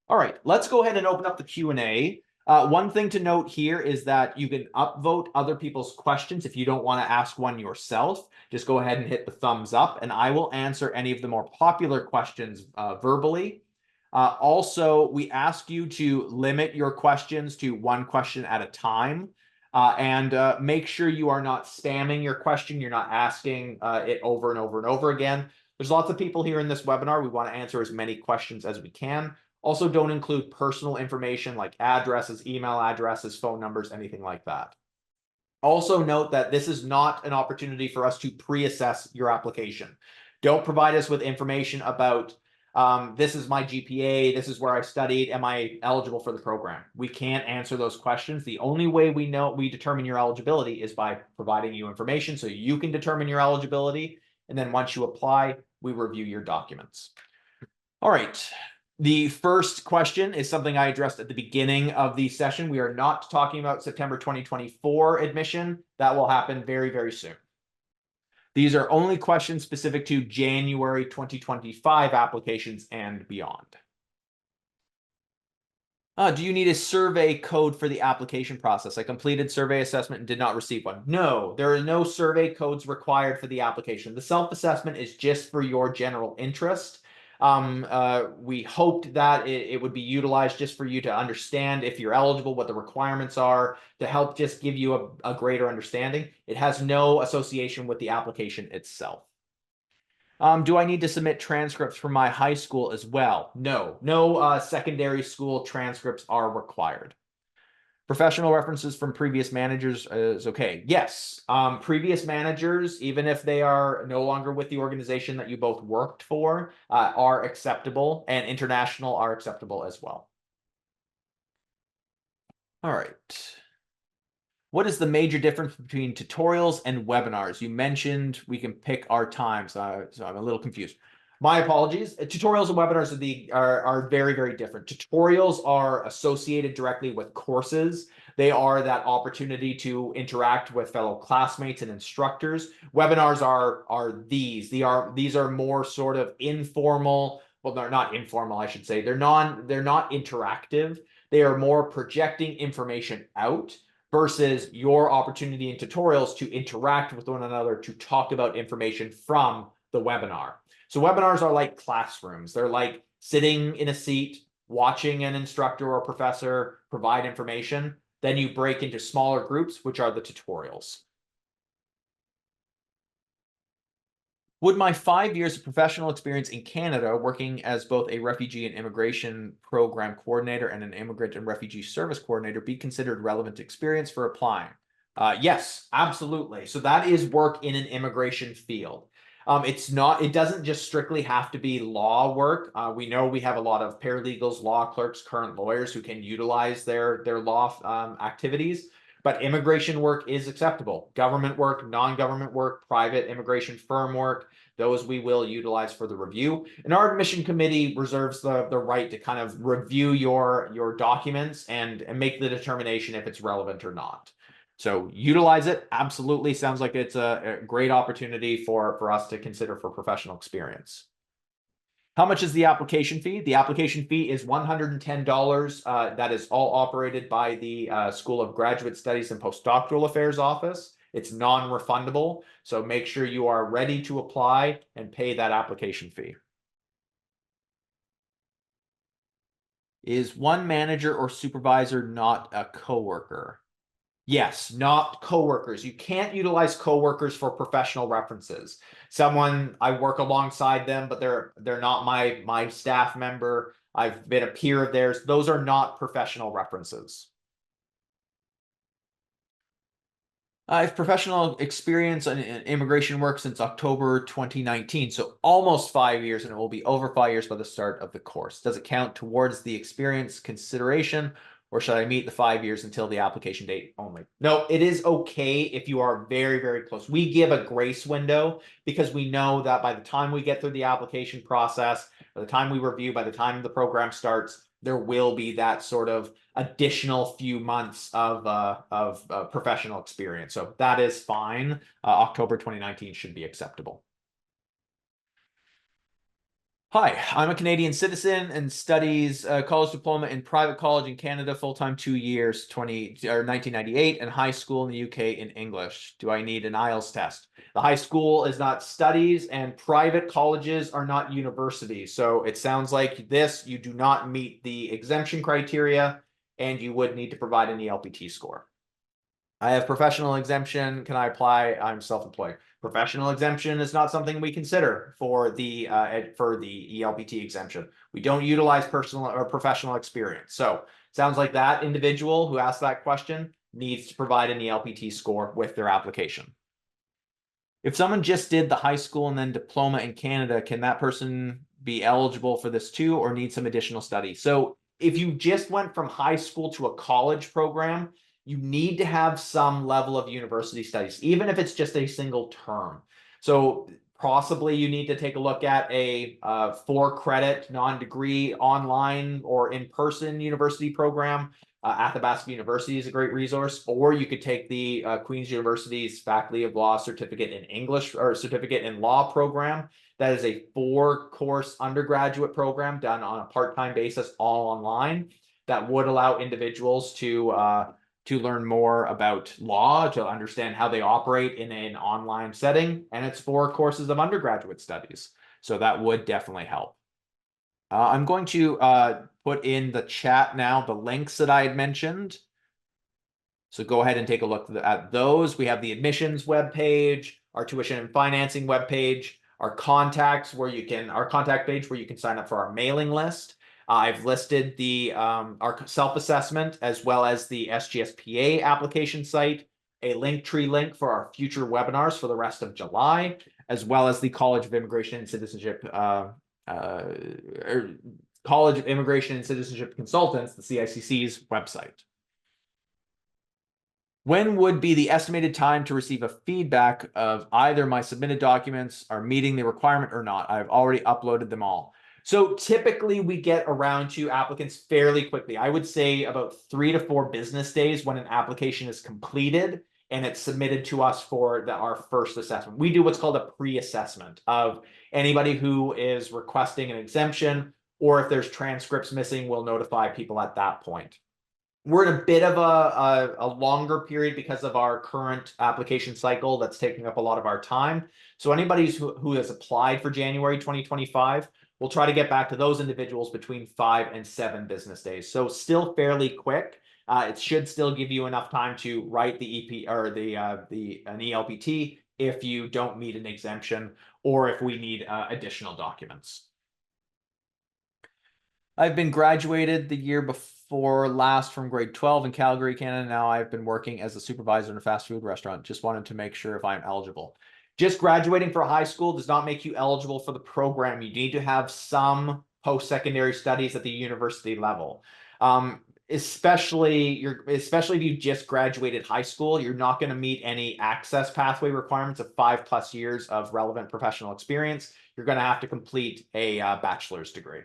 All right, let's go ahead and open up the Q&A. One thing to note here is that you can upvote other people's questions. If you don't want to ask one yourself, just go ahead and hit the thumbs up, and I will answer any of the more popular questions verbally. Also, we ask you to limit your questions to one question at a time, and make sure you are not spamming your question. You're not asking it over and over and over again. There's lots of people here in this webinar. We want to answer as many questions as we can. Also, don't include personal information like addresses, email addresses, phone numbers, anything like that. Also note that this is not an opportunity for us to pre-assess your application. Don't provide us with information about this is my GPA, this is where I studied, am I eligible for the program? We can't answer those questions. The only way we determine your eligibility is by providing you information so you can determine your eligibility. And then once you apply, we review your documents. All right. The first question is something I addressed at the beginning of the session. We are not talking about September 2024 admission. That will happen very, very soon. These are only questions specific to January 2025 applications and beyond. Do you need a survey code for the application process? I completed survey assessment and did not receive one. No, there are no survey codes required for the application. The self-assessment is just for your general interest. We hoped that it would be utilized just for you to understand if you're eligible, what the requirements are, to help just give you a greater understanding. It has no association with the application itself. Do I need to submit transcripts from my high school as well? No secondary school transcripts are required. Professional references from previous managers is okay. Yes, previous managers, even if they are no longer with the organization that you both worked for, are acceptable, and international are acceptable as well. All right. What is the major difference between tutorials and webinars? You mentioned we can pick our times, so I'm a little confused. My apologies. Tutorials and webinars are very, very different. Tutorials are associated directly with courses. They are that opportunity to interact with fellow classmates and instructors. Webinars are these. These are more sort of informal. Well, they're not informal, I should say. They're not interactive. They are more projecting information out versus your opportunity in tutorials to interact with one another, to talk about information from the webinar. So webinars are like classrooms. They're like sitting in a seat, watching an instructor or professor provide information. Then you break into smaller groups, which are the tutorials. Would my 5 years of professional experience in Canada, working as both a refugee and immigration program coordinator and an immigrant and refugee service coordinator, be considered relevant experience for applying? Yes, absolutely. So that is work in an immigration field. It doesn't just strictly have to be law work. We know we have a lot of paralegals, law clerks, current lawyers who can utilize their law activities. But immigration work is acceptable. Government work, non-government work, private immigration firm work, those we will utilize for the review. And our admission committee reserves the right to kind of review your documents and make the determination if it's relevant or not. So utilize it. Absolutely. Sounds like it's a great opportunity for us to consider for professional experience. How much is the application fee? The application fee is $110. That is all operated by the School of Graduate Studies and Postdoctoral Affairs office. It's non-refundable, so make sure you are ready to apply and pay that application fee. Is one manager or supervisor not a coworker? Yes, not coworkers. You can't utilize coworkers for professional references. Someone I work alongside them, but they're not my staff member. I've been a peer of theirs. Those are not professional references. I have professional experience in immigration work since October 2019, so almost 5 years, and it will be over 5 years by the start of the course. Does it count towards the experience consideration, or should I meet the 5 years until the application date only? No, it is okay if you are very, very close. We give a grace window because we know that by the time we get through the application process, by the time we review, by the time the program starts, there will be that sort of additional few months of professional experience. So that is fine. October 2019 should be acceptable. Hi, I'm a Canadian citizen and studies college diploma in private college in Canada, full-time 2 years, 1998, and high school in the UK in English. Do I need an IELTS test? The high school is not studies and private colleges are not universities. So it sounds like you do not meet the exemption criteria and you would need to provide an ELPT score. I have professional exemption. Can I apply? I'm self-employed. Professional exemption is not something we consider for the ELPT exemption. We don't utilize personal or professional experience. So sounds like that individual who asked that question needs to provide an ELPT score with their application. If someone just did the high school and then diploma in Canada, can that person be eligible for this too, or need some additional study? So if you just went from high school to a college program, you need to have some level of university studies, even if it's just a single term. So possibly you need to take a look at a 4-credit non-degree online or in-person university program. Athabasca University is a great resource, or you could take the Queen's University's Faculty of Law Certificate in English or Certificate in Law program. That is a 4-course undergraduate program done on a part-time basis, all online, that would allow individuals to learn more about law, to understand how they operate in an online setting, and it's 4 courses of undergraduate studies. So that would definitely help. I'm going to put in the chat now the links that I had mentioned. So go ahead and take a look at those. We have the admissions webpage, our tuition and financing webpage, our contact page where you can sign up for our mailing list. I've listed our self-assessment as well as the SGSPA application site, a Linktree link for our future webinars for the rest of July, as well as the College of Immigration and Citizenship College of Immigration and Citizenship Consultants, the CICC's website. When would be the estimated time to receive a feedback of either my submitted documents are meeting the requirement or not? I've already uploaded them all. So typically we get around to applicants fairly quickly. I would say about 3 to 4 business days when an application is completed and it's submitted to us for our first assessment. We do what's called a pre-assessment of anybody who is requesting an exemption, or if there's transcripts missing, we'll notify people at that point. We're in a bit of a longer period because of our current application cycle that's taking up a lot of our time. So anybody who has applied for January 2025, we'll try to get back to those individuals between 5 and 7 business days. So still fairly quick. It should still give you enough time to write the EP or an ELPT if you don't meet an exemption or if we need additional documents. I've been graduated the year before last from grade 12 in Calgary, Canada. Now I've been working as a supervisor in a fast food restaurant. Just wanted to make sure if I'm eligible. Just graduating for high school does not make you eligible for the program. You need to have some post-secondary studies at the university level. Especially if you just graduated high school, you're not going to meet any access pathway requirements of 5+ years of relevant professional experience. You're going to have to complete a bachelor's degree.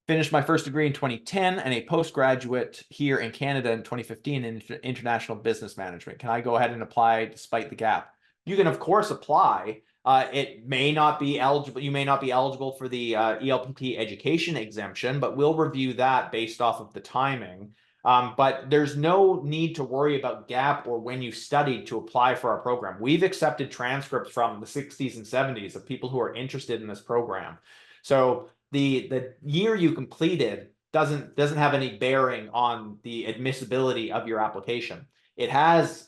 Finished my first degree in 2010 and a postgraduate here in Canada in 2015 in international business management. Can I go ahead and apply despite the gap? You can, of course, apply. It may not be eligible. You may not be eligible for the ELPT education exemption, but we'll review that based off of the timing. But there's no need to worry about gap or when you studied to apply for our program. We've accepted transcripts from the 60s and 70s of people who are interested in this program. So the year you completed doesn't have any bearing on the admissibility of your application. It has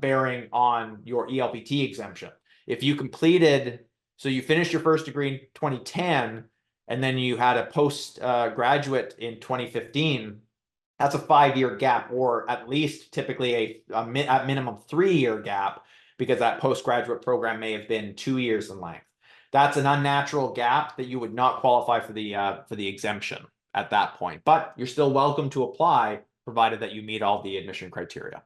bearing on your ELPT exemption. If you completed, so you finished your first degree in 2010, and then you had a postgraduate in 2015, that's a 5-year gap, or at least typically at minimum 3-year gap, because that postgraduate program may have been 2 years in length. That's an unnatural gap that you would not qualify for the exemption at that point, but you're still welcome to apply, provided that you meet all the admission criteria.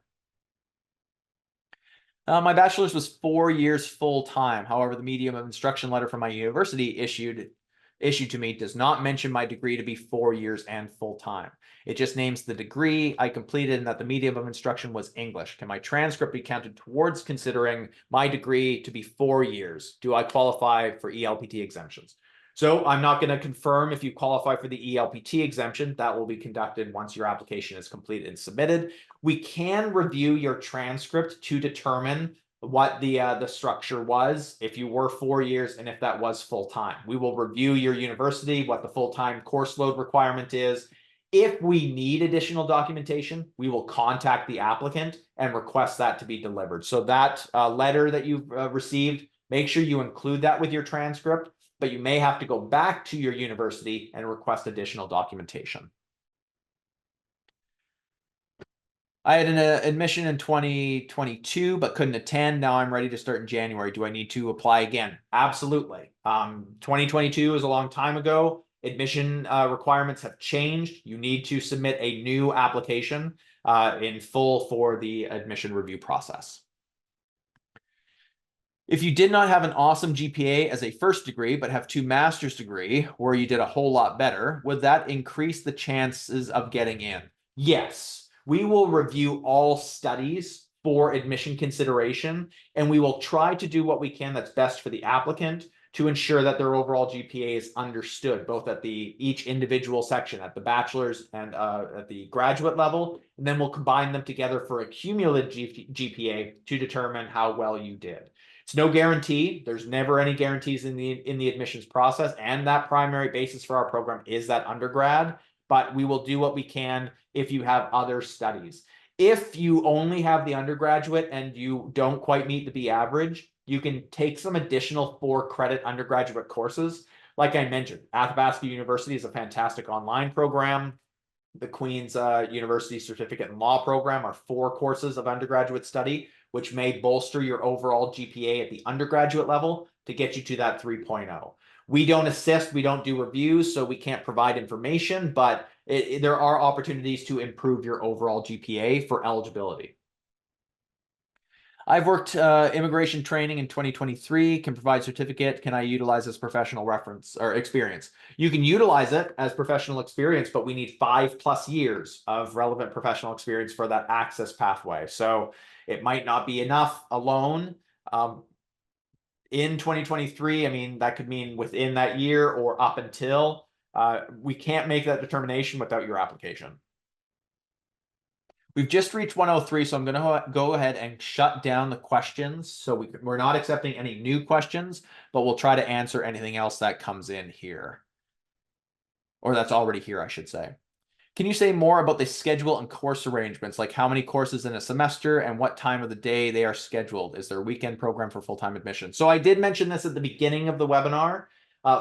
My bachelor's was 4 years full-time. However, the medium of instruction letter from my university issued issued to me does not mention my degree to be 4 years and full-time. It just names the degree I completed and that the medium of instruction was English. Can my transcript be counted towards considering my degree to be 4 years? Do I qualify for ELPT exemptions? So I'm not going to confirm if you qualify for the ELPT exemption. That will be conducted once your application is completed and submitted. We can review your transcript to determine what the structure was, if you were 4 years and if that was full-time. We will review your university, what the full-time course load requirement is. If we need additional documentation, we will contact the applicant and request that to be delivered. So that letter that you've received, make sure you include that with your transcript, but you may have to go back to your university and request additional documentation. I had an admission in 2022, but couldn't attend. Now I'm ready to start in January. Do I need to apply again? Absolutely. 2022 is a long time ago. Admission requirements have changed. You need to submit a new application in full for the admission review process. If you did not have an awesome GPA as a first degree, but have 2 master's degree where you did a whole lot better, would that increase the chances of getting in? Yes. We will review all studies for admission consideration, and we will try to do what we can that's best for the applicant to ensure that their overall GPA is understood, both at each individual section, at the bachelor's and at the graduate level, and then we'll combine them together for a cumulative GPA to determine how well you did. It's no guarantee. There's never any guarantees in the admissions process, and that primary basis for our program is that undergrad, but we will do what we can if you have other studies. If you only have the undergraduate and you don't quite meet the B average, you can take some additional 4-credit undergraduate courses. Like I mentioned, Athabasca University is a fantastic online program. The Queen's University Certificate in Law program are 4 courses of undergraduate study, which may bolster your overall GPA at the undergraduate level to get you to that 3.0. We don't assist, we don't do reviews, so we can't provide information, but there are opportunities to improve your overall GPA for eligibility. I've worked immigration training in 2023, can provide certificate. Can I utilize as professional reference or experience? You can utilize it as professional experience, but we need 5+ years of relevant professional experience for that access pathway. So it might not be enough alone. In 2023, I mean, that could mean within that year or up until. We can't make that determination without your application. We've just reached 103, so I'm going to go ahead and shut down the questions. So we're not accepting any new questions, but we'll try to answer anything else that comes in here. Or that's already here, I should say. Can you say more about the schedule and course arrangements, like how many courses in a semester and what time of the day they are scheduled? Is there a weekend program for full-time admission? So I did mention this at the beginning of the webinar.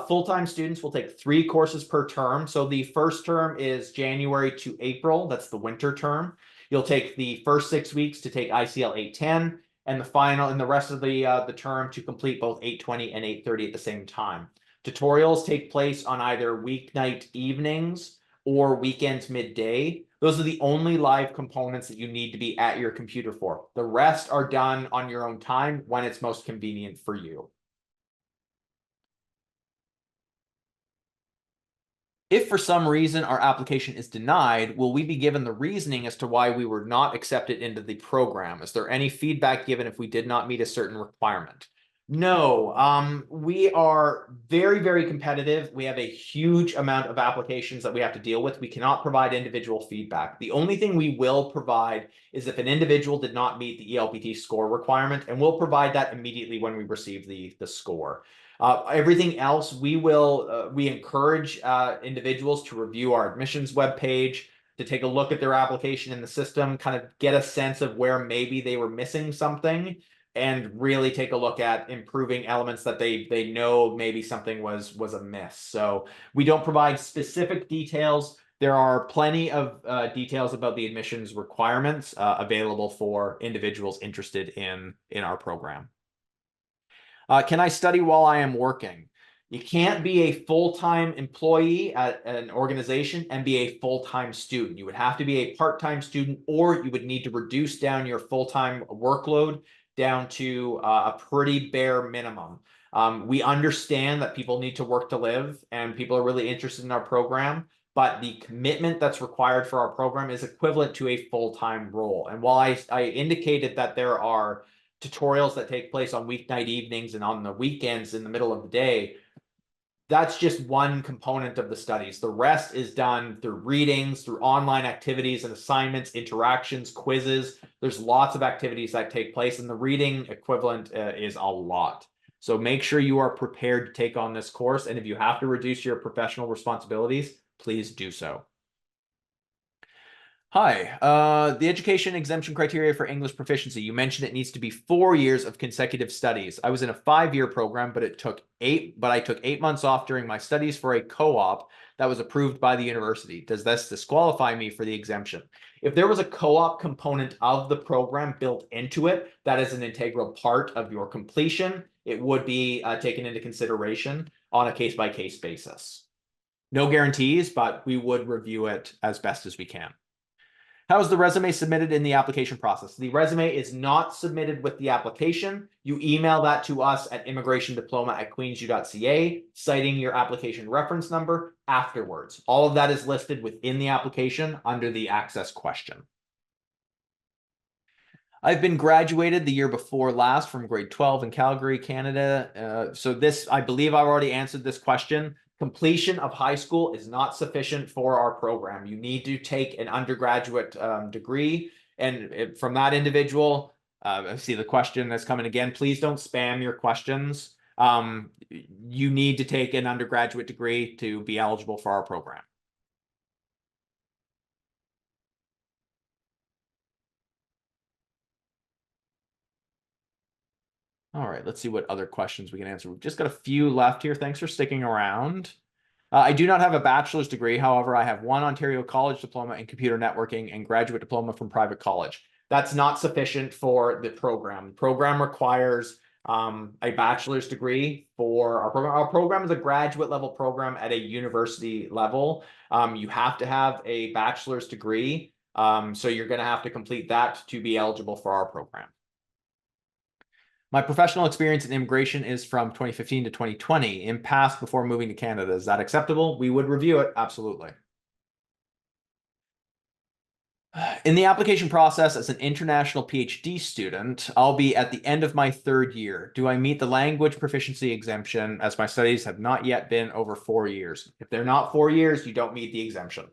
Full-time students will take 3 courses per term. So the first term is January to April. That's the winter term. You'll take the first 6 weeks to take ICL 810 and the rest of the term to complete both 820 and 830 at the same time. Tutorials take place on either weeknight evenings or weekends midday. Those are the only live components that you need to be at your computer for. The rest are done on your own time when it's most convenient for you. If for some reason our application is denied, will we be given the reasoning as to why we were not accepted into the program? Is there any feedback given if we did not meet a certain requirement? No, we are very, very competitive. We have a huge amount of applications that we have to deal with. We cannot provide individual feedback. The only thing we will provide is if an individual did not meet the ELPT score requirement, and we'll provide that immediately when we receive the score. Everything else, we encourage individuals to review our admissions webpage, to take a look at their application in the system, kind of get a sense of where maybe they were missing something, and really take a look at improving elements that they know maybe something was amiss. So we don't provide specific details. There are plenty of details about the admissions requirements available for individuals interested in our program. Can I study while I am working? You can't be a full-time employee at an organization and be a full-time student. You would have to be a part-time student, or you would need to reduce down your full-time workload down to a pretty bare minimum. We understand that people need to work to live and people are really interested in our program, but the commitment that's required for our program is equivalent to a full-time role. And while I indicated that there are tutorials that take place on weeknight evenings and on the weekends in the middle of the day, that's just one component of the studies. The rest is done through readings, through online activities and assignments, interactions, quizzes. There's lots of activities that take place, and the reading equivalent is a lot. So make sure you are prepared to take on this course, and if you have to reduce your professional responsibilities, please do so. Hi, the education exemption criteria for English proficiency. You mentioned it needs to be 4 years of consecutive studies. I was in a 5-year program, but I took 8 months off during my studies for a co-op that was approved by the university. Does this disqualify me for the exemption? If there was a co-op component of the program built into it, that is an integral part of your completion. It would be taken into consideration on a case-by-case basis. No guarantees, but we would review it as best as we can. How is the resume submitted in the application process? The resume is not submitted with the application. You email that to us at immigrationdiploma@queensu.ca, citing your application reference number afterwards. All of that is listed within the application under the access question. I've been graduated the year before last from grade 12 in Calgary, Canada. I believe I've already answered this question. Completion of high school is not sufficient for our program. You need to take an undergraduate degree. And from that individual, I see the question that's coming again. Please don't spam your questions. You need to take an undergraduate degree to be eligible for our program. All right, let's see what other questions we can answer. We've just got a few left here. Thanks for sticking around. I do not have a bachelor's degree. However, I have one Ontario College diploma in computer networking and graduate diploma from private college. That's not sufficient for the program. The program requires a bachelor's degree for our program. Our program is a graduate level program at a university level. You have to have a bachelor's degree. So you're going to have to complete that to be eligible for our program. My professional experience in immigration is from 2015 to 2020, in past before moving to Canada. Is that acceptable? We would review it. Absolutely. In the application process as an international PhD student, I'll be at the end of my 3rd year. Do I meet the language proficiency exemption as my studies have not yet been over 4 years? If they're not 4 years, you don't meet the exemption.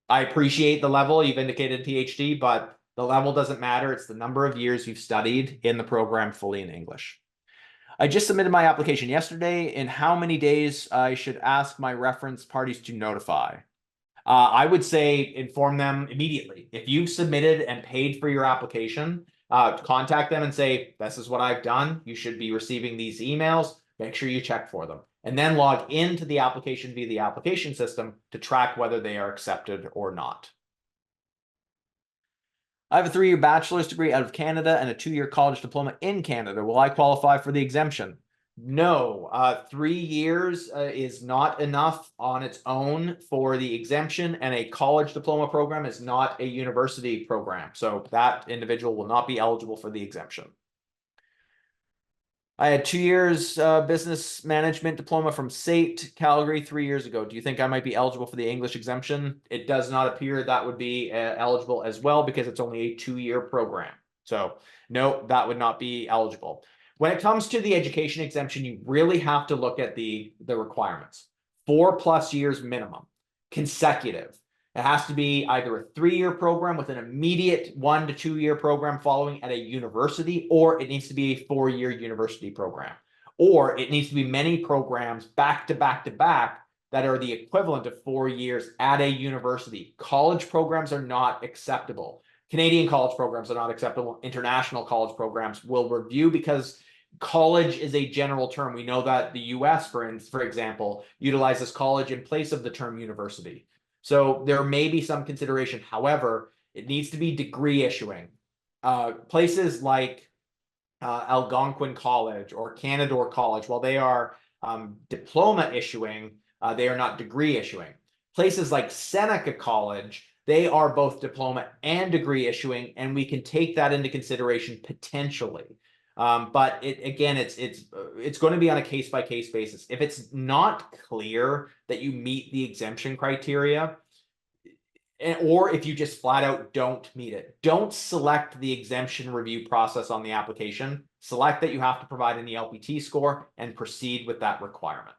I appreciate the level. You've indicated PhD, but the level doesn't matter. It's the number of years you've studied in the program fully in English. I just submitted my application yesterday. In how many days I should ask my reference parties to notify? I would say inform them immediately. If you've submitted and paid for your application, contact them and say, this is what I've done. You should be receiving these emails. Make sure you check for them. And then log into the application via the application system to track whether they are accepted or not. I have a 3-year bachelor's degree out of Canada and a 2-year college diploma in Canada. Will I qualify for the exemption? No, 3 years is not enough on its own for the exemption, and a college diploma program is not a university program. So that individual will not be eligible for the exemption. I had 2 years business management diploma from SAIT, Calgary, 3 years ago. Do you think I might be eligible for the English exemption? It does not appear that would be eligible as well because it's only a 2-year program. So no, that would not be eligible. When it comes to the education exemption, you really have to look at the requirements. 4+ years minimum, consecutive. It has to be either a 3-year program with an immediate 1 to 2 year program following at a university, or it needs to be a 4-year university program, or it needs to be many programs back to back to back that are the equivalent of 4 years at a university. College programs are not acceptable. Canadian college programs are not acceptable. International college programs will review because college is a general term. We know that the US, for example, utilizes college in place of the term university. So there may be some consideration. However, it needs to be degree issuing. Places like Algonquin College or Canadore College, while they are diploma issuing, they are not degree issuing. Places like Seneca College, they are both diploma and degree issuing, and we can take that into consideration potentially. But it's going to be on a case-by-case basis. If it's not clear that you meet the exemption criteria, or if you just flat out don't meet it, don't select the exemption review process on the application. Select that you have to provide an ELPT score and proceed with that requirement.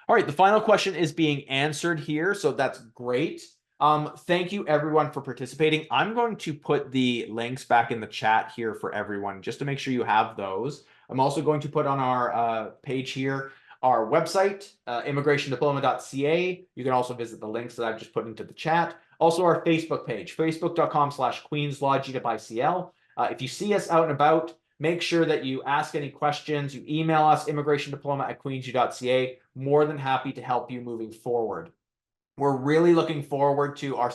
All right, the final question is being answered here, so that's great. Thank you everyone for participating. I'm going to put the links back in the chat here for everyone, just to make sure you have those. I'm also going to put on our page here our website, immigrationdiploma.ca. You can also visit the links that I've just put into the chat. Also our Facebook page, facebook.com/QueensLaw If you see us out and about, make sure that you ask any questions. You email us, immigrationdiploma@queensu.ca. More than happy to help you moving forward. We're really looking forward to our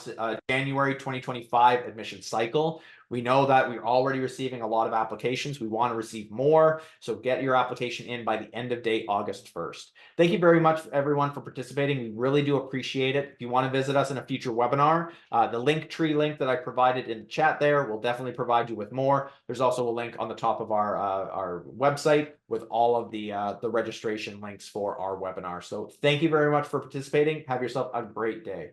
January 2025 admission cycle. We know that we're already receiving a lot of applications. We want to receive more, so get your application in by the end of day August 1st. Thank you very much, everyone, for participating. We really do appreciate it. If you want to visit us in a future webinar, the Linktree link that I provided in the chat there will definitely provide you with more. There's also a link on the top of our website with all of the registration links for our webinar. So thank you very much for participating. Have yourself a great day.